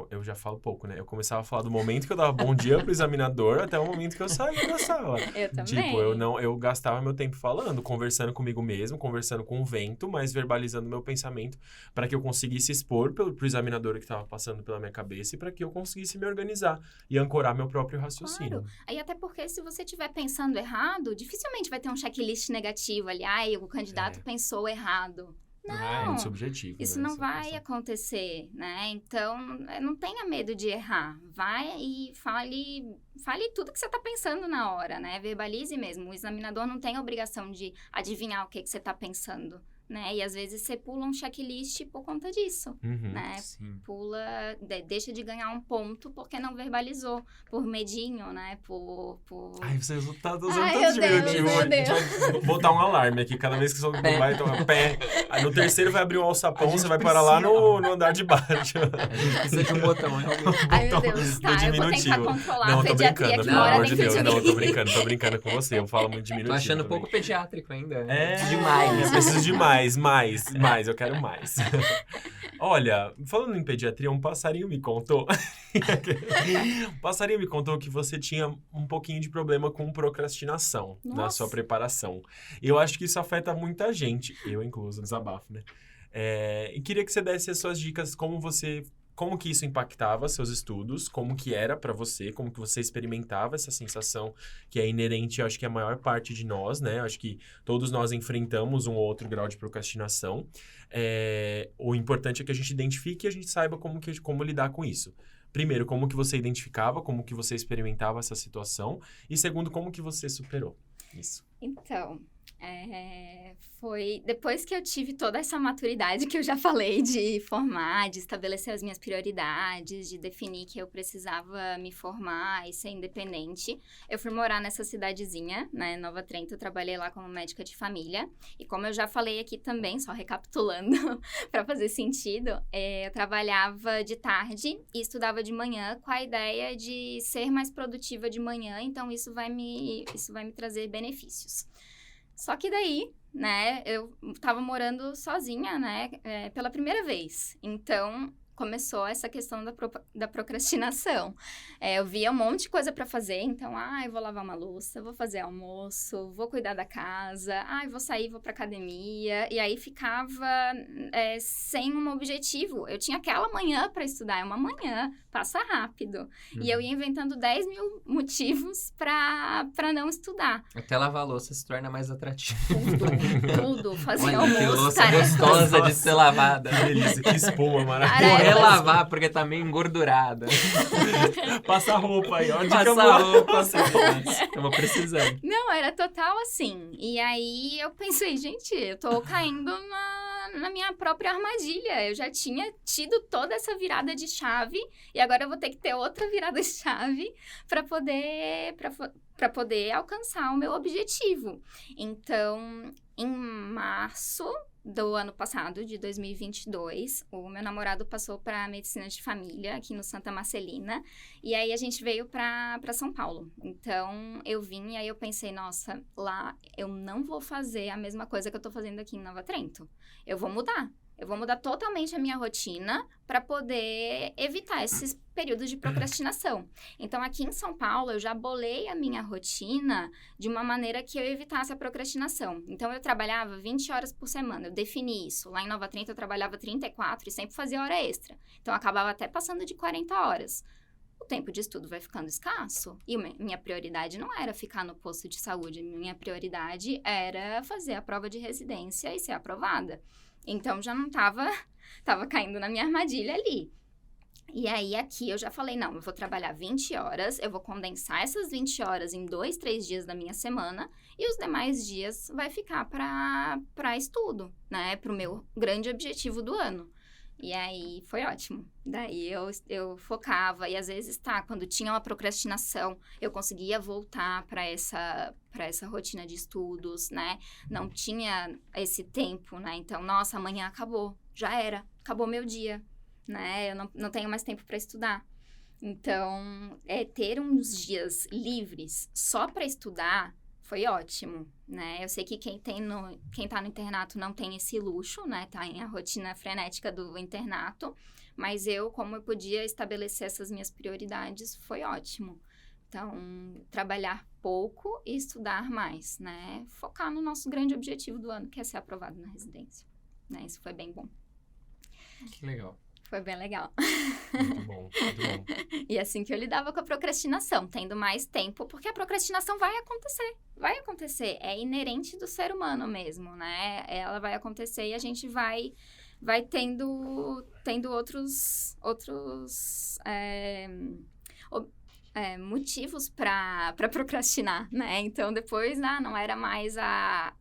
eu já falo pouco, né? Eu começava a falar do momento que eu dava bom dia pro examinador até o momento que eu saía da sala. Eu também. Tipo, eu gastava meu tempo falando, conversando comigo mesmo, conversando com o vento, mas verbalizando meu pensamento para que eu conseguisse expor pro examinador que estava passando pela minha cabeça e para que eu conseguisse me organizar e ancorar meu próprio raciocínio. Claro. Aí até porque se você estiver pensando errado, dificilmente vai ter um checklist negativo ali. O candidato pensou errado. Não, é muito subjetivo. Isso não vai acontecer, né? Então, não tenha medo de errar. Vai e fale tudo que você está pensando na hora, né? Verbalize mesmo. O examinador não tem a obrigação de adivinhar o que você está pensando, né? E às vezes você pula um checklist por conta disso, né? Sim. Pula, deixa de ganhar um ponto porque não verbalizou, por medinho, né? Ai, você tá usando meu tanto Deus, diminutivo. meu A gente Deus. vai botar um alarme aqui, cada vez que você vai tomar pé. Aí no terceiro vai abrir um alçapão, você vai parar lá no andar de baixo. A gente precisa de um botão, realmente. Ai, meu Deus, tá. Eu vou tentar controlar não, a pediatria que pelo mora amor de dentro Deus. de Não, mim. eu tô brincando com você. Eu falo muito diminutivo. Tô achando também. pouco pediátrico ainda. Demais. Eu preciso de mais, eu quero mais. Olha, falando em pediatria, um passarinho me contou. Um passarinho me contou que você tinha um pouquinho de problema com procrastinação na sua preparação. Eu acho que isso afeta muita gente, eu incluso, desabafo, né? E queria que você desse as suas dicas, como que isso impactava seus estudos, como que era pra você, como que você experimentava essa sensação que é inerente, acho que a maior parte de nós, né? Acho que todos nós enfrentamos um ou outro grau de procrastinação. O importante é que a gente identifique e a gente saiba como lidar com isso. Primeiro, como que você identificava, como que você experimentava essa situação. E segundo, como que você superou isso. Então, foi depois que eu tive toda essa maturidade que eu já falei de formar, de estabelecer as minhas prioridades, de definir que eu precisava me formar e ser independente. Eu fui morar nessa cidadezinha, né, Nova Trento, eu trabalhei lá como médica de família. E como eu já falei aqui também, só recapitulando para fazer sentido, eu trabalhava de tarde e estudava de manhã com a ideia de ser mais produtiva de manhã, então isso vai me trazer benefícios. Só que daí, né, eu tava morando sozinha, né, pela primeira vez. Então, começou essa questão da procrastinação. Eu via um monte de coisa para fazer, então, eu vou lavar uma louça, vou fazer almoço, vou cuidar da casa, vou sair, vou pra academia, e aí ficava sem um objetivo. Eu tinha aquela manhã para estudar, é uma manhã, passa rápido. E eu ia inventando 10 mil motivos para não estudar. Até lavar a louça se torna mais atrativo. Tudo, fazer Olha, almoço, que louça tarefas. gostosa de ser lavada. Que delícia, que espuma maravilhosa. Tarefas. Correr lavar, porque tá meio engordurada. Passa roupa aí, ó. Dica Passa boa. roupa, estamos precisando. Não, era total assim. E aí eu pensei, gente, eu tô caindo na minha própria armadilha. Eu já tinha tido toda essa virada de chave e agora eu vou ter que ter outra virada de chave para poder alcançar o meu objetivo. Então, em março do ano passado, de 2022, o meu namorado passou para medicina de família aqui no Santa Marcelina, e aí a gente veio para São Paulo. Então, eu vim e aí eu pensei, nossa, lá eu não vou fazer a mesma coisa que eu tô fazendo aqui em Nova Trento. Eu vou mudar. Eu vou mudar totalmente a minha rotina para poder evitar esses períodos de procrastinação. Então, aqui em São Paulo, eu já bolei a minha rotina de uma maneira que eu evitasse a procrastinação. Então, eu trabalhava 20 horas por semana, eu defini isso. Lá em Nova Trento, eu trabalhava 34 e sempre fazia hora extra. Então, eu acabava até passando de 40 horas. O tempo de estudo vai ficando escasso. E minha prioridade não era ficar no posto de saúde. Minha prioridade era fazer a prova de residência e ser aprovada. Então, já não tava caindo na minha armadilha ali. E aí, aqui, eu já falei, não, eu vou trabalhar 20 horas, eu vou condensar essas 20 horas em 2, 3 dias da minha semana, e os demais dias vai ficar para estudo, né? Para o meu grande objetivo do ano. E aí, foi ótimo. Daí, eu focava, e às vezes, quando tinha uma procrastinação, eu conseguia voltar para essa rotina de estudos, né? Não tinha esse tempo, né? Então, nossa, amanhã acabou, já era, acabou meu dia, né? Eu não tenho mais tempo para estudar. Então, ter uns dias livres só para estudar foi ótimo, né? Eu sei que quem tá no internato não tem esse luxo, né? Tá em a rotina frenética do internato, mas como eu podia estabelecer essas minhas prioridades, foi ótimo. Então, trabalhar pouco e estudar mais, né? Focar no nosso grande objetivo do ano, que é ser aprovado na residência, né? Isso foi bem bom. Que legal. Foi bem legal. Muito bom, muito bom. E assim que eu lidava com a procrastinação, tendo mais tempo, porque a procrastinação vai acontecer, é inerente do ser humano mesmo, né? Ela vai acontecer e a gente vai tendo outros motivos para procrastinar, né? Então, depois, não era mais a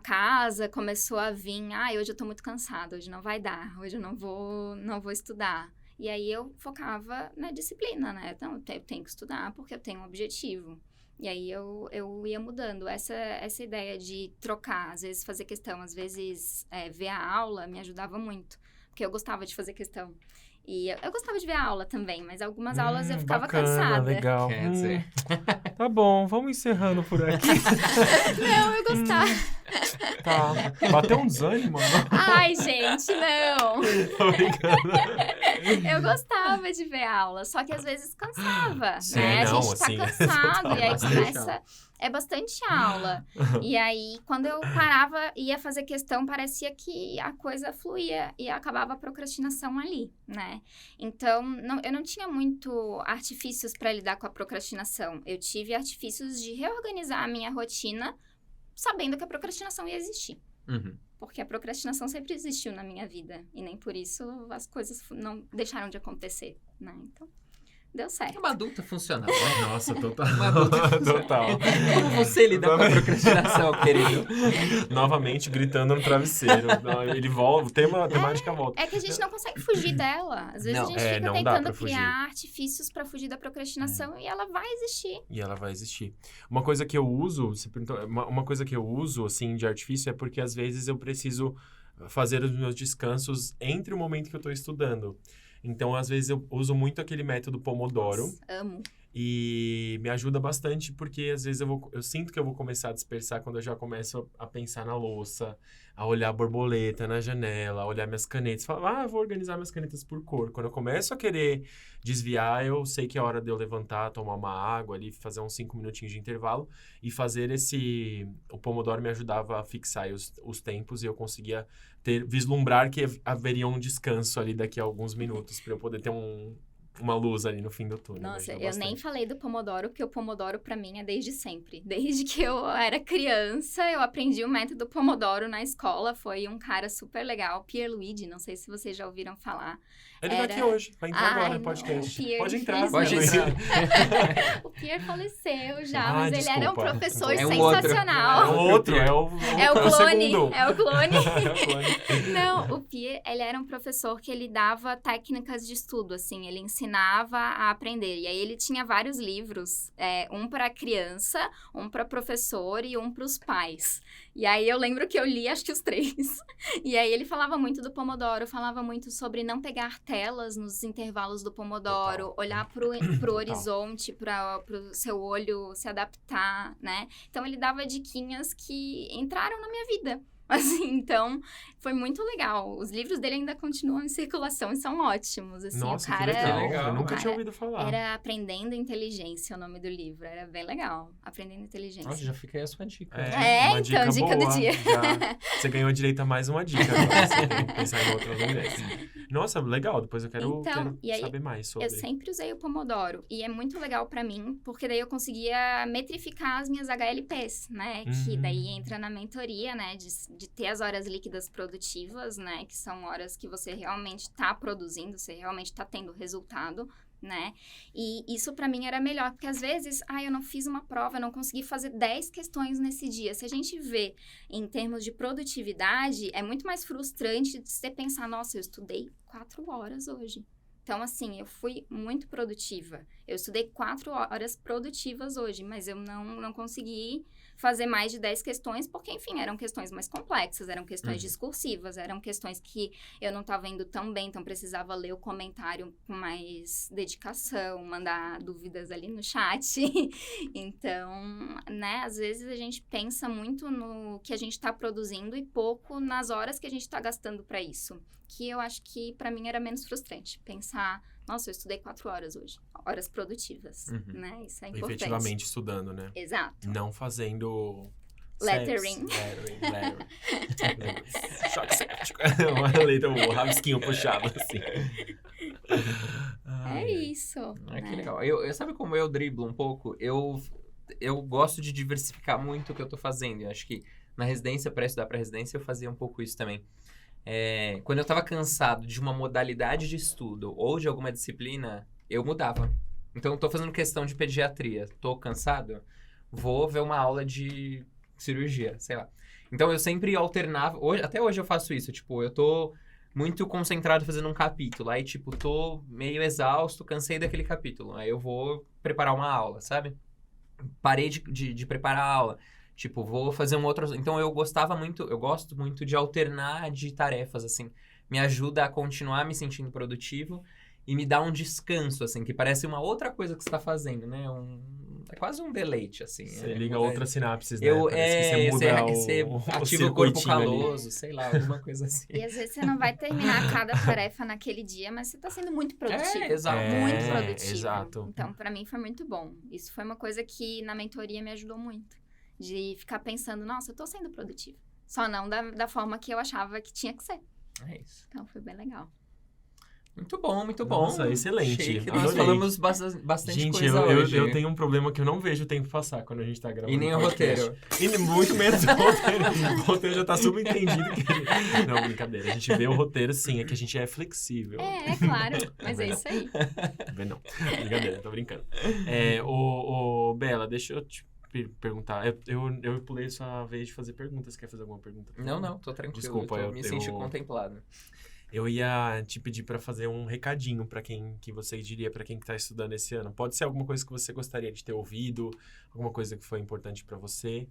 casa, começou a vir, hoje eu tô muito cansada, hoje não vai dar, hoje eu não vou estudar. E aí, eu focava na disciplina, né? Então, eu tenho que estudar porque eu tenho um objetivo. E aí, eu ia mudando. Essa ideia de trocar, às vezes fazer questão, às vezes ver a aula, me ajudava muito. Porque eu gostava de fazer questão. E eu gostava de ver a aula também, mas algumas aulas eu ficava bacana, cansada. Legal. Quer dizer... Tá bom, vamos encerrando por aqui. Não, eu gostava. Tá. Bateu um desânimo, não? Ai, gente, não. Tô brincando. Eu gostava de ver aula, só que às vezes cansava, Sim, né? não, A gente tá assim, cansado e aí bastante começa... É bastante aula. E aí, quando eu parava e ia fazer questão, parecia que a coisa fluía e acabava a procrastinação ali, né? Então, eu não tinha muito artifícios para lidar com a procrastinação. Eu tive artifícios de reorganizar a minha rotina, sabendo que a procrastinação ia existir. Uhum. Porque a procrastinação sempre existiu na minha vida. E nem por isso as coisas não deixaram de acontecer, né? Então, deu certo. É uma adulta funcional, né? Nossa, total. Uma adulta funcional. Total. Como você lida com a procrastinação, querido? Novamente gritando no travesseiro. Ele volta, a temática volta. É que a gente não consegue fugir dela. Às vezes Não. a gente fica não dá tentando pra fugir. criar artifícios pra fugir da procrastinação e ela vai existir. E ela vai existir. Uma coisa que eu uso, você perguntou, uma coisa que eu uso, assim, de artifício é porque às vezes eu preciso fazer os meus descansos entre o momento que eu tô estudando. Então, às vezes, eu uso muito aquele método Pomodoro. Nossa, amo. E me ajuda bastante porque às vezes eu sinto que eu vou começar a dispersar quando eu já começo a pensar na louça, a olhar a borboleta na janela, a olhar minhas canetas. Falar, eu vou organizar minhas canetas por cor. Quando eu começo a querer desviar, eu sei que é hora de eu levantar, tomar uma água ali, fazer uns 5 minutinhos de intervalo e fazer o Pomodoro me ajudava a fixar aí os tempos e eu conseguia vislumbrar que haveria um descanso ali daqui a alguns minutos para eu poder ter uma luz ali no fim do túnel. Nossa, eu nem falei do Pomodoro, porque o Pomodoro pra mim é desde sempre. Desde que eu era criança, eu aprendi o método Pomodoro na escola. Foi um cara super legal, Pierluigi, não sei se vocês já ouviram falar. Ele tá aqui hoje, vai entrar agora no podcast. Pode entrar. Pode entrar. O Pierre faleceu já, Ah, mas desculpa. ele era um professor É um outro. sensacional. É o outro, é o clone, segundo. é o clone. É o clone. Não, o Pierre, ele era um professor que ele dava técnicas de estudo, assim, ele ensinava a aprender. E aí ele tinha vários livros, um para criança, um para professor e um para os pais. E aí eu lembro que eu li, acho que os 3. E aí ele falava muito do Pomodoro, falava muito sobre não pegar telas nos intervalos do Pomodoro, Total. olhar pro horizonte, pro seu olho se adaptar, né? Então ele dava diquinhas que entraram na minha vida. Assim, então, foi muito legal. Os livros dele ainda continuam em circulação e são ótimos. Assim, Nossa, o cara, que legal. legal. Eu nunca tinha ouvido falar. Era Aprendendo Inteligência o nome do livro. Era bem legal. Aprendendo Inteligência. Nossa, já fica aí a sua dica. Uma então, dica do boa. dia. Você ganhou direito a mais uma dica agora. Você tem que pensar em outras mulheres. Nossa, legal. Depois eu quero e aí, saber mais sobre. Eu sempre usei o Pomodoro. E é muito legal pra mim, porque daí eu conseguia metrificar as minhas HLPs, né? Que daí entra na mentoria, né? De ter as horas líquidas produtivas, né? Que são horas que você realmente tá produzindo, você realmente tá tendo resultado, né? E isso pra mim era melhor, porque às vezes, eu não fiz uma prova, eu não consegui fazer 10 questões nesse dia. Se a gente vê em termos de produtividade, é muito mais frustrante de você pensar, nossa, eu estudei 4 horas hoje. Então, assim, eu fui muito produtiva. Eu estudei 4 horas produtivas hoje, mas eu não consegui fazer mais de 10 questões, porque, enfim, eram questões mais complexas, eram questões discursivas, eram questões que eu não estava indo tão bem, então precisava ler o comentário com mais dedicação, mandar dúvidas ali no chat. Então, né, às vezes a gente pensa muito no que a gente está produzindo e pouco nas horas que a gente está gastando para isso. Que eu acho que, para mim, era menos frustrante. Pensar, nossa, eu estudei 4 horas hoje. Horas produtivas, né? Isso é importante. Efetivamente estudando, né? Exato. Não fazendo... Lettering. Choque séptico. Uma letra, um rabisquinho puxado, assim. É isso. Que legal. Eu sabe como eu driblo um pouco? Eu gosto de diversificar muito o que eu tô fazendo. Eu acho que na residência, para estudar para residência, eu fazia um pouco isso também. Quando eu tava cansado de uma modalidade de estudo ou de alguma disciplina, eu mudava. Então, eu tô fazendo questão de pediatria. Tô cansado? Vou ver uma aula de cirurgia, sei lá. Então, eu sempre alternava. Até hoje eu faço isso. Tipo, eu tô muito concentrado fazendo um capítulo. Aí, tipo, tô meio exausto, cansei daquele capítulo. Aí eu vou preparar uma aula, sabe? Parei de preparar a aula. Tipo, vou fazer um outro... Então, eu gosto muito de alternar de tarefas, assim. Me ajuda a continuar me sentindo produtivo e me dá um descanso, assim, que parece uma outra coisa que você tá fazendo, né? É quase um deleite, assim. Você liga outras sinapses, né? Você ativa o corpo caloso, sei lá, alguma coisa assim. E às vezes você não vai terminar cada tarefa naquele dia, mas você tá sendo muito produtivo. Exato. Muito produtivo. Exato. Então, pra mim, foi muito bom. Isso foi uma coisa que na mentoria me ajudou muito. De ficar pensando, nossa, eu tô sendo produtiva. Só não da forma que eu achava que tinha que ser. É isso. Então, foi bem legal. Muito bom, muito bom. Nossa, excelente. Chique. Nós falamos bastante gente, coisa hoje. Eu tenho um problema que eu não vejo o tempo passar quando a gente tá gravando. E nem o roteiro. E muito menos o roteiro. O roteiro já tá subentendido. Não, brincadeira. A gente vê o roteiro, sim. É que a gente é flexível. É claro. Mas é isso aí. Não, brincadeira. Tô brincando. Bela, deixa eu te perguntar. Eu pulei sua vez de fazer perguntas. Quer fazer alguma pergunta? Não, tô tranquilo. Desculpa, eu me senti contemplado. Eu ia te pedir para fazer um recadinho para quem que você diria para quem que tá estudando esse ano. Pode ser alguma coisa que você gostaria de ter ouvido, alguma coisa que foi importante para você.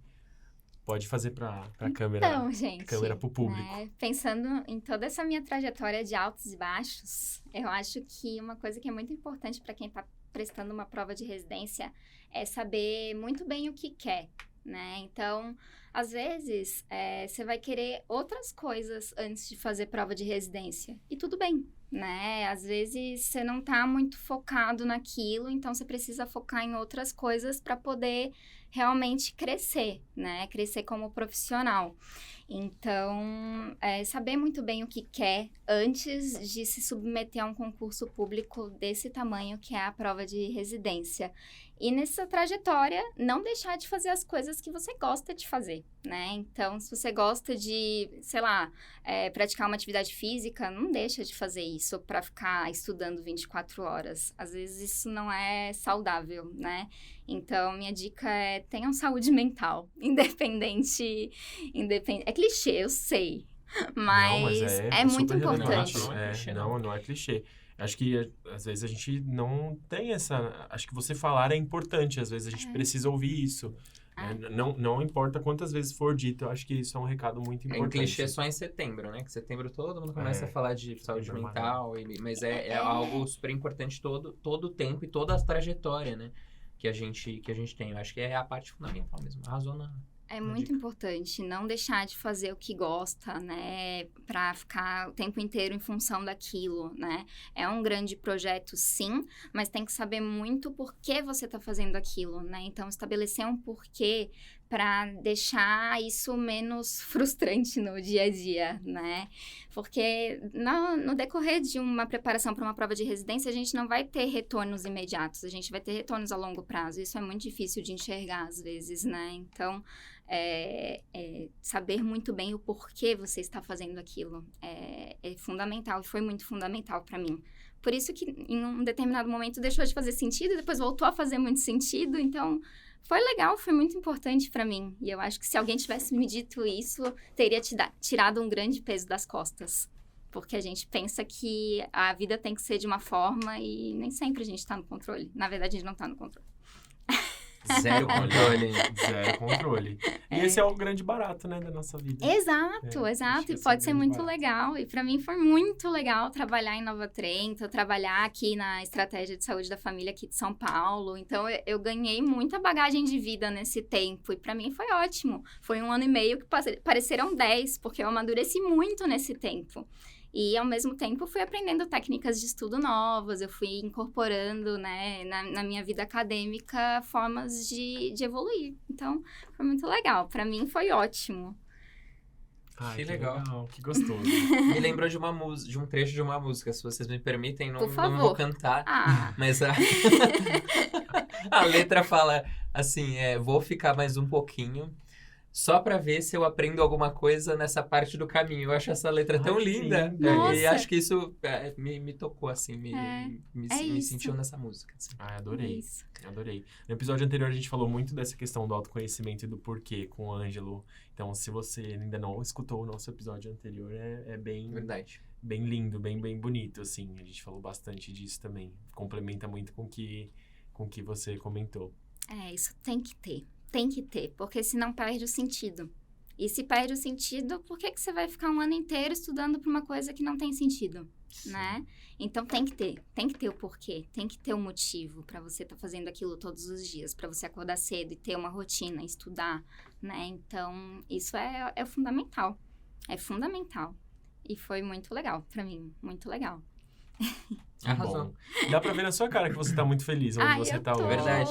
Pode fazer para a câmera. Então, gente, câmera pro público. Pensando em toda essa minha trajetória de altos e baixos, eu acho que uma coisa que é muito importante para quem tá prestando uma prova de residência é saber muito bem o que quer, né? Então, às vezes, você vai querer outras coisas antes de fazer prova de residência. E tudo bem, né? Às vezes, você não tá muito focado naquilo, então você precisa focar em outras coisas para poder realmente crescer, né? Crescer como profissional. Então, saber muito bem o que quer antes de se submeter a um concurso público desse tamanho, que é a prova de residência. E nessa trajetória, não deixar de fazer as coisas que você gosta de fazer, né? Então, se você gosta de, sei lá, praticar uma atividade física, não deixa de fazer isso para ficar estudando 24 horas. Às vezes, isso não é saudável, né? Então, minha dica é tenham saúde mental, independente. É clichê, eu sei, mas é muito super importante. relevante. Não é clichê. Acho que, às vezes, a gente não tem essa... Acho que você falar é importante. Às vezes, a gente precisa ouvir isso. Não importa quantas vezes for dito. Eu acho que isso é um recado muito importante. Em clichê só em setembro, né? Que setembro todo mundo começa a falar de saúde mental. Mas é algo super importante todo o tempo e toda a trajetória, né? Que a gente tem. Eu acho que é a parte fundamental mesmo. Arrasou na... É muito importante não deixar de fazer o que gosta, né? Pra ficar o tempo inteiro em função daquilo, né? É um grande projeto, sim, mas tem que saber muito por que você tá fazendo aquilo, né? Então, estabelecer um porquê para deixar isso menos frustrante no dia a dia, né? Porque no decorrer de uma preparação para uma prova de residência, a gente não vai ter retornos imediatos, a gente vai ter retornos a longo prazo. Isso é muito difícil de enxergar às vezes, né? Então, saber muito bem o porquê você está fazendo aquilo é fundamental e foi muito fundamental para mim. Por isso que em um determinado momento deixou de fazer sentido e depois voltou a fazer muito sentido, então... Foi legal, foi muito importante pra mim. E eu acho que se alguém tivesse me dito isso, teria tirado um grande peso das costas. Porque a gente pensa que a vida tem que ser de uma forma e nem sempre a gente tá no controle. Na verdade, a gente não tá no controle. Zero controle. Zero controle. E esse é o grande barato, né, da nossa vida. Exato. E pode ser muito legal. E pra mim foi muito legal trabalhar em Nova Trento, trabalhar aqui na Estratégia de Saúde da Família aqui de São Paulo. Então, eu ganhei muita bagagem de vida nesse tempo. E pra mim foi ótimo. Foi 1 ano e meio que pareceram 10, porque eu amadureci muito nesse tempo. E, ao mesmo tempo, fui aprendendo técnicas de estudo novas, eu fui incorporando, né, na minha vida acadêmica, formas de evoluir. Então, foi muito legal. Para mim, foi ótimo. Ai, que legal. Que gostoso. Me lembrou de um trecho de uma música, se vocês me permitem, não vou cantar. Mas a letra fala assim, vou ficar mais um pouquinho, só pra ver se eu aprendo alguma coisa nessa parte do caminho. Eu acho essa letra tão linda. E acho que isso me tocou, assim, me sentiu nessa música. Assim. Adorei. Adorei. No episódio anterior, a gente falou muito dessa questão do autoconhecimento e do porquê com o Ângelo. Então, se você ainda não escutou o nosso episódio anterior, é bem... Verdade. Bem lindo, bem bonito, assim. A gente falou bastante disso também. Complementa muito com o que você comentou. Isso tem que ter. Tem que ter, porque senão perde o sentido. E se perde o sentido, por que você vai ficar 1 ano inteiro estudando para uma coisa que não tem sentido, né? Então tem que ter o porquê, tem que ter o motivo para você estar fazendo aquilo todos os dias, para você acordar cedo e ter uma rotina, estudar, né? Então isso é fundamental, E foi muito legal para mim, muito legal. Arrasou. Dá pra ver na sua cara que você tá muito feliz onde você tá hoje. Verdade.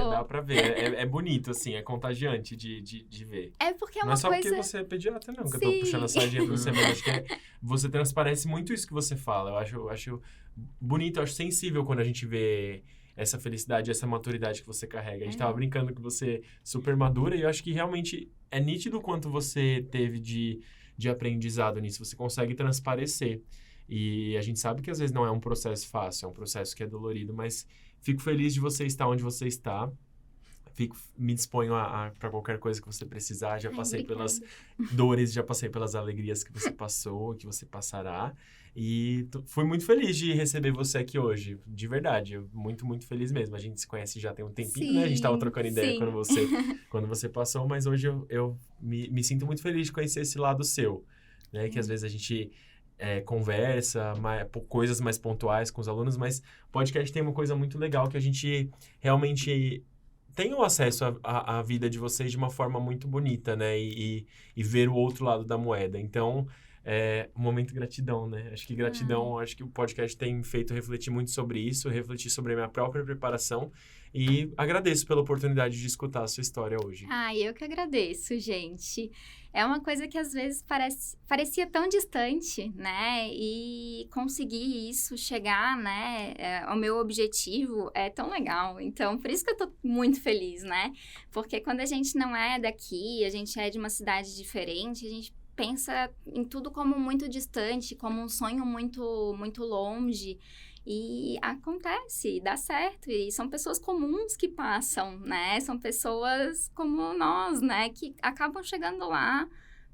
Dá pra ver. É bonito, assim, é contagiante de ver. É porque é uma não é só coisa... porque você é pediatra, não, que eu tô puxando a sardinha pra você, mas acho que você transparece muito isso que você fala. Eu acho bonito, eu acho sensível quando a gente vê essa felicidade, essa maturidade que você carrega. A gente tava brincando que você é super madura e eu acho que realmente é nítido o quanto você teve de aprendizado nisso. Você consegue transparecer. E a gente sabe que às vezes não é um processo fácil, é um processo que é dolorido, mas fico feliz de você estar onde você está. Me disponho para qualquer coisa que você precisar. Já passei pelas dores, já passei pelas alegrias que você passou, que você passará. E fui muito feliz de receber você aqui hoje, de verdade. Muito, muito feliz mesmo. A gente se conhece já tem um tempinho, né? A gente estava trocando ideia quando você passou, mas hoje eu me sinto muito feliz de conhecer esse lado seu, né? Que às vezes a gente conversa, coisas mais pontuais com os alunos, mas o podcast tem uma coisa muito legal que a gente realmente tem o acesso à vida de vocês de uma forma muito bonita, né? E ver o outro lado da moeda. Então, um momento de gratidão, né? Acho que gratidão, acho que o podcast tem feito refletir muito sobre isso, refletir sobre a minha própria preparação. E agradeço pela oportunidade de escutar a sua história hoje. Eu que agradeço, gente. É uma coisa que às vezes parecia tão distante, né? E conseguir isso, chegar, né, ao meu objetivo é tão legal. Então, por isso que eu tô muito feliz, né? Porque quando a gente não é daqui, a gente é de uma cidade diferente, a gente pensa em tudo como muito distante, como um sonho muito, muito longe. E acontece, dá certo. E são pessoas comuns que passam, né? São pessoas como nós, né? Que acabam chegando lá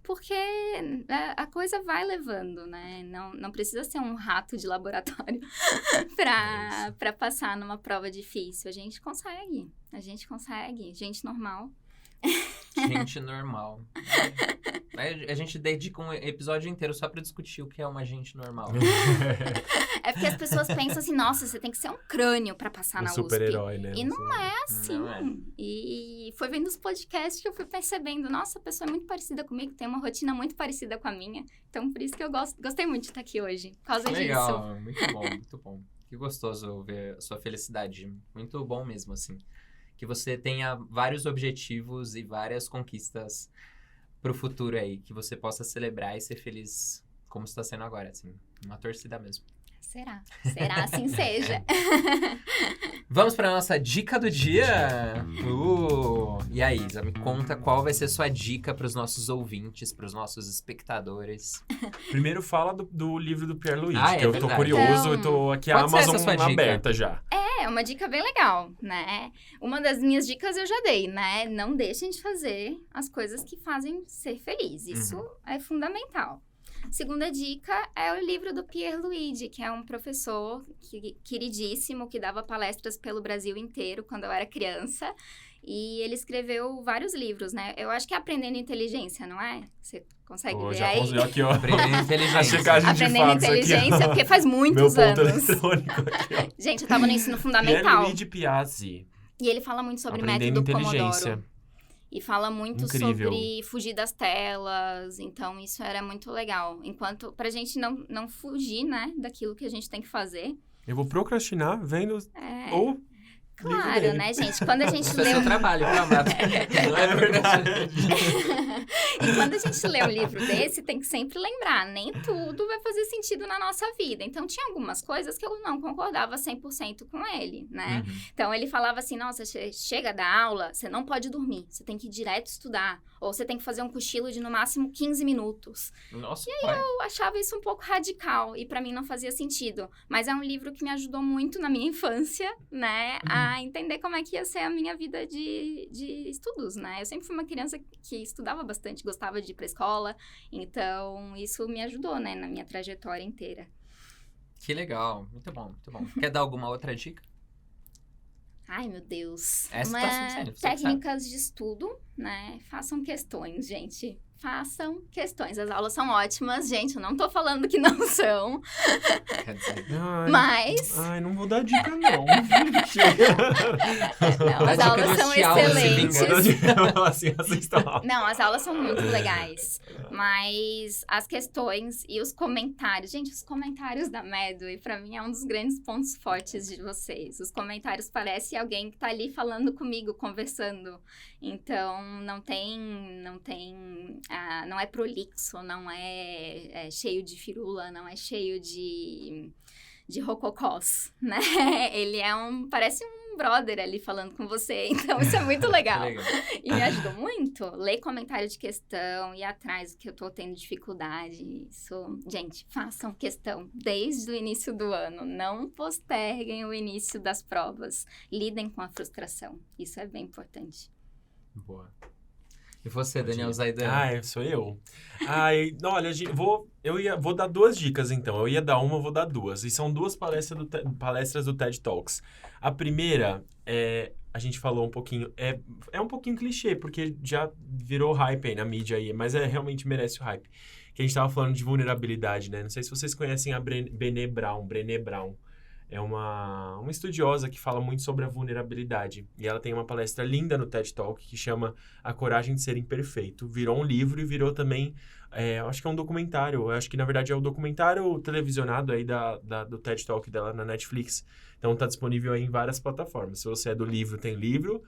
porque a coisa vai levando, né? Não precisa ser um rato de laboratório para passar numa prova difícil. A gente consegue, gente normal. Gente normal. A gente dedica um episódio inteiro só pra discutir o que é uma gente normal. É porque as pessoas pensam assim, nossa, você tem que ser um crânio pra passar na USP. Um super-herói, né? E não é assim. Não é. E foi vendo os podcasts que eu fui percebendo, nossa, a pessoa é muito parecida comigo, tem uma rotina muito parecida com a minha. Então, por isso que eu gostei muito de estar aqui hoje, por causa Legal, disso. muito bom, muito bom. Que gostoso ver a sua felicidade. Muito bom mesmo, assim. Que você tenha vários objetivos e várias conquistas pro futuro aí. Que você possa celebrar e ser feliz como está sendo agora, assim. Uma torcida mesmo. Será assim seja. Vamos para nossa dica do dia? E aí, Isa, me conta qual vai ser sua dica para os nossos ouvintes, para os nossos espectadores. Primeiro fala do livro do Pierre Luigi, Ah, que eu tô verdade. curioso, Então, eu tô aqui a pode ser essa Amazon sua dica. aberta já. É uma dica bem legal, né? Uma das minhas dicas eu já dei, né? Não deixem de fazer as coisas que fazem ser feliz. Isso é fundamental. Segunda dica é o livro do Pierre Luigi, que é um professor queridíssimo, que dava palestras pelo Brasil inteiro quando eu era criança. E ele escreveu vários livros, né? Eu acho que é Aprendendo Inteligência, não é? Você consegue ver Já aí? conseguiu aqui, ó. Aprendendo A inteligência. checagem de Aprendendo fatos aqui, Inteligência, ó. porque faz Meu muitos ponto anos. eletrônico aqui, ó. Gente, eu tava no ensino Pierre fundamental. Luigi Piazzi. E ele fala muito sobre Aprendendo método inteligência. Pomodoro. E fala muito Incrível. sobre fugir das telas, então isso era muito legal. Pra gente não fugir, né, daquilo que a gente tem que fazer. Eu vou procrastinar vendo ou livro Claro, dele. né, gente? Quando a gente Isso é lê seu trabalho, viu, amado? Não É verdade. E quando a gente lê um livro desse, tem que sempre lembrar, nem tudo vai fazer sentido na nossa vida. Então, tinha algumas coisas que eu não concordava 100% com ele, né? Então, ele falava assim, nossa, chega da aula, você não pode dormir, você tem que ir direto estudar. Ou você tem que fazer um cochilo de, no máximo, 15 minutos. Nossa, Eu achava isso um pouco radical e pra mim não fazia sentido. Mas é um livro que me ajudou muito na minha infância, né? A entender como é que ia ser a minha vida de estudos, né? Eu sempre fui uma criança que estudava bastante, gostava de ir pra escola. Então, isso me ajudou, né? Na minha trajetória inteira. Que legal. Muito bom, muito bom. Quer dar alguma outra dica? Ai, meu Deus. Essa tá sincera, você Técnicas de estudo, né? Façam questões, gente. Façam questões. As aulas são ótimas, gente. Eu não tô falando que não são. Quer dizer, Mas... Ai, não vou dar dica, não. Não, as dica aulas do são Thiago se excelentes. vingando. Assim, assista lá. Não, as aulas são muito legais. Mas as questões e os comentários... Gente, os comentários da Medway, pra mim, é um dos grandes pontos fortes de vocês. Os comentários parecem alguém que tá ali falando comigo, conversando. Então, não é prolixo, não é cheio de firula, não é cheio de rococós, né? Ele parece um brother ali falando com você, então isso é muito legal. que legal. E me ajudou muito. Ler comentário de questão, ir atrás do que eu tô tendo dificuldade. Isso, gente, façam questão desde o início do ano. Não posterguem o início das provas. Lidem com a frustração. Isso é bem importante. Boa. E você, Daniel Zaidan? Sou eu. Olha, vou dar 2 dicas, então. Eu ia dar uma, vou dar 2. E são 2 palestras do TED Talks. A primeira, a gente falou um pouquinho... É um pouquinho clichê, porque já virou hype aí na mídia aí. Mas realmente merece o hype. Que a gente tava falando de vulnerabilidade, né? Não sei se vocês conhecem a Brené Brown. É uma estudiosa que fala muito sobre a vulnerabilidade. E ela tem uma palestra linda no TED Talk que chama A Coragem de Ser Imperfeito. Virou um livro e virou também, acho que é um documentário. Eu acho que, na verdade, é o documentário televisionado aí do TED Talk dela na Netflix. Então, tá disponível aí em várias plataformas. Se você é do livro, tem livro,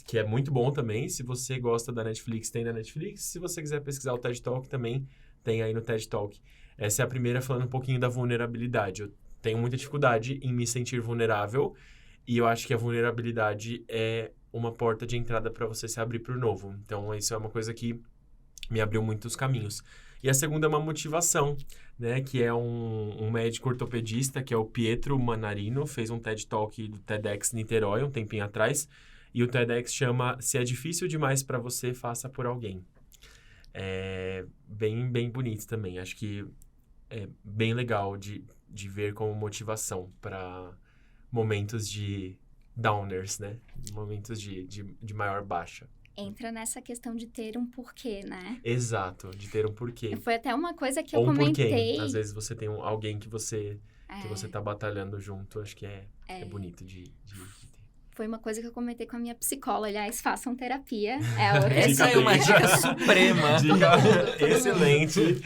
que é muito bom também. Se você gosta da Netflix, tem na Netflix. Se você quiser pesquisar o TED Talk, também tem aí no TED Talk. Essa é a primeira, falando um pouquinho da vulnerabilidade. Eu tenho muita dificuldade em me sentir vulnerável e eu acho que a vulnerabilidade é uma porta de entrada para você se abrir para o novo. Então, isso é uma coisa que me abriu muitos caminhos. E a segunda é uma motivação, né? Que é um médico ortopedista, que é o Pietro Manarino, fez um TED Talk do TEDx Niterói um tempinho atrás. E o TEDx chama Se é difícil demais para você, faça por alguém. É bem bonito também. Acho que é bem legal de ver como motivação para momentos de downers, né? Momentos de maior baixa. Entra nessa questão de ter um porquê, né? Exato, de ter um porquê. Foi até uma coisa que Ou eu comentei. Porquê. Às vezes você tem alguém que você tá batalhando junto. Acho que é bonito de ter. Foi uma coisa que eu comentei com a minha psicóloga. Aliás, façam terapia. Essa é uma dica suprema. Dica excelente.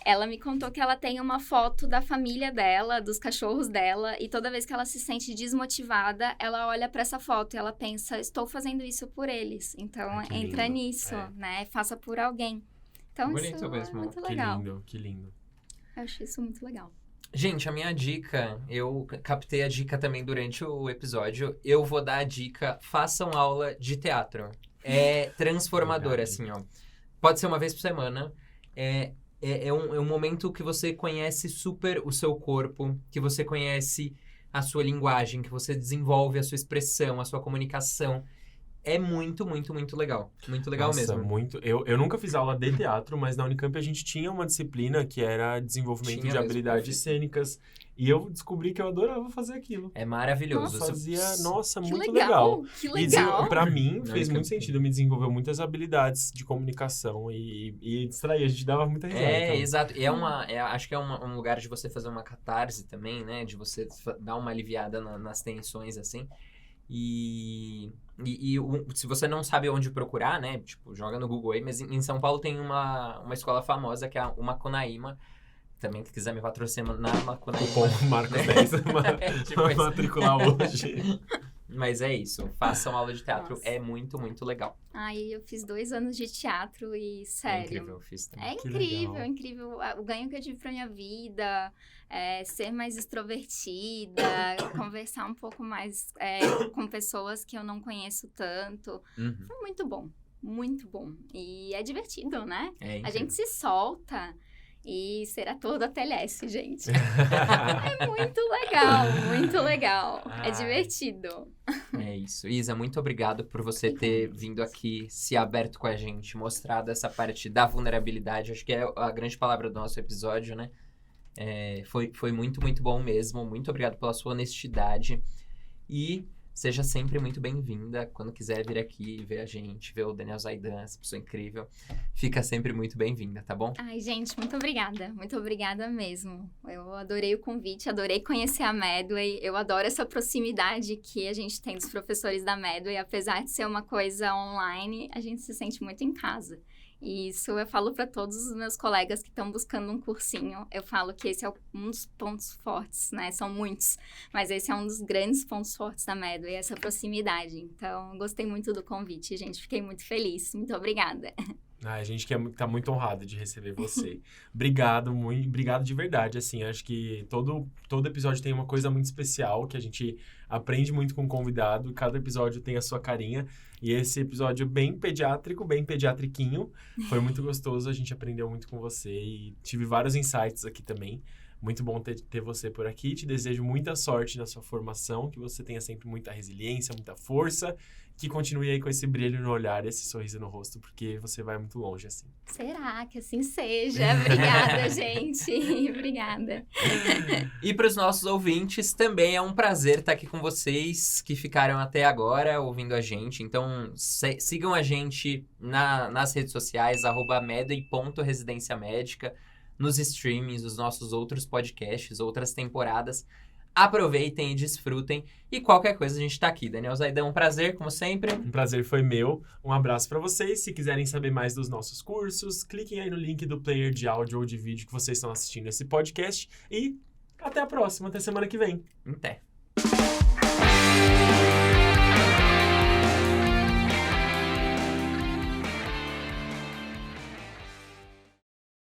Ela me contou que ela tem uma foto da família dela, dos cachorros dela, e toda vez que ela se sente desmotivada, ela olha pra essa foto e ela pensa, estou fazendo isso por eles. Então, entra lindo. nisso, né? Faça por alguém. Então, Bonito isso mesmo. é muito legal. Que lindo. Eu acho isso muito legal. Gente, a minha dica, eu captei a dica também durante o episódio. Eu vou dar a dica, façam aula de teatro. É transformador, assim, ó. Pode ser uma vez por semana. É um momento que você conhece super o seu corpo, que você conhece a sua linguagem, que você desenvolve a sua expressão, a sua comunicação. É muito, muito, muito legal. Muito legal mesmo. Muito. Eu nunca fiz aula de teatro, mas na Unicamp a gente tinha uma disciplina que era desenvolvimento de habilidades cênicas. E eu descobri que eu adorava fazer aquilo. É maravilhoso. Muito legal. Que legal. E pra mim, fez muito sentido. Me desenvolveu muitas habilidades de comunicação e distrair. A gente dava muita risada. Então. Exato. E acho que é um lugar de você fazer uma catarse também, né? De você dar uma aliviada nas tensões, assim. Se você não sabe onde procurar, né? Tipo, joga no Google aí. Mas em São Paulo tem uma escola famosa que é o Macunaíma. Também, que quiser me patrocinar na Macunaíma. O Marcos 10 vai matricular hoje. Mas é isso. Façam aula de teatro. Nossa. É muito, muito legal. Eu fiz 2 anos de teatro e, sério... É incrível, eu fiz também. É incrível, incrível. O ganho que eu tive pra minha vida, ser mais extrovertida, conversar um pouco mais com pessoas que eu não conheço tanto. Uhum. Foi muito bom, muito bom. E é divertido, né? É A gente se solta... E ser ator da TLS, gente. É muito legal. É divertido. É isso. Isa, muito obrigado por você ter vindo aqui, se aberto com a gente, mostrado essa parte da vulnerabilidade. Acho que é a grande palavra do nosso episódio, né? Foi muito, muito bom mesmo. Muito obrigado pela sua honestidade. E seja sempre muito bem-vinda. Quando quiser vir aqui ver a gente, ver o Daniel Zaidan, essa pessoa incrível, fica sempre muito bem-vinda, tá bom? Ai, gente, muito obrigada. Muito obrigada mesmo. Eu adorei o convite, adorei conhecer a Medway. Eu adoro essa proximidade que a gente tem dos professores da Medway. Apesar de ser uma coisa online, a gente se sente muito em casa. E isso eu falo para todos os meus colegas que estão buscando um cursinho. Eu falo que esse é um dos pontos fortes, né? São muitos, mas esse é um dos grandes pontos fortes da Medway, essa proximidade. Então, gostei muito do convite, gente. Fiquei muito feliz. Muito obrigada. A gente tá muito honrado de receber você. Obrigado de verdade, assim, acho que todo episódio tem uma coisa muito especial, que a gente aprende muito com o convidado, cada episódio tem a sua carinha, e esse episódio bem pediátrico, bem pediatriquinho, foi muito gostoso, a gente aprendeu muito com você, e tive vários insights aqui também. Muito bom ter você por aqui, te desejo muita sorte na sua formação, que você tenha sempre muita resiliência, muita força, que continue aí com esse brilho no olhar, esse sorriso no rosto, porque você vai muito longe, assim. Será que assim seja? Obrigada, gente. Obrigada. E para os nossos ouvintes, também é um prazer estar aqui com vocês que ficaram até agora ouvindo a gente. Então, sigam a gente nas redes sociais, @medley.residência-médica, nos streamings, os nossos outros podcasts, outras temporadas. Aproveitem e desfrutem. E qualquer coisa a gente tá aqui. Daniel Zaidan, um prazer, como sempre. Um prazer foi meu. Um abraço para vocês. Se quiserem saber mais dos nossos cursos, cliquem aí no link do player de áudio ou de vídeo que vocês estão assistindo esse podcast. E até a próxima, até semana que vem. Até.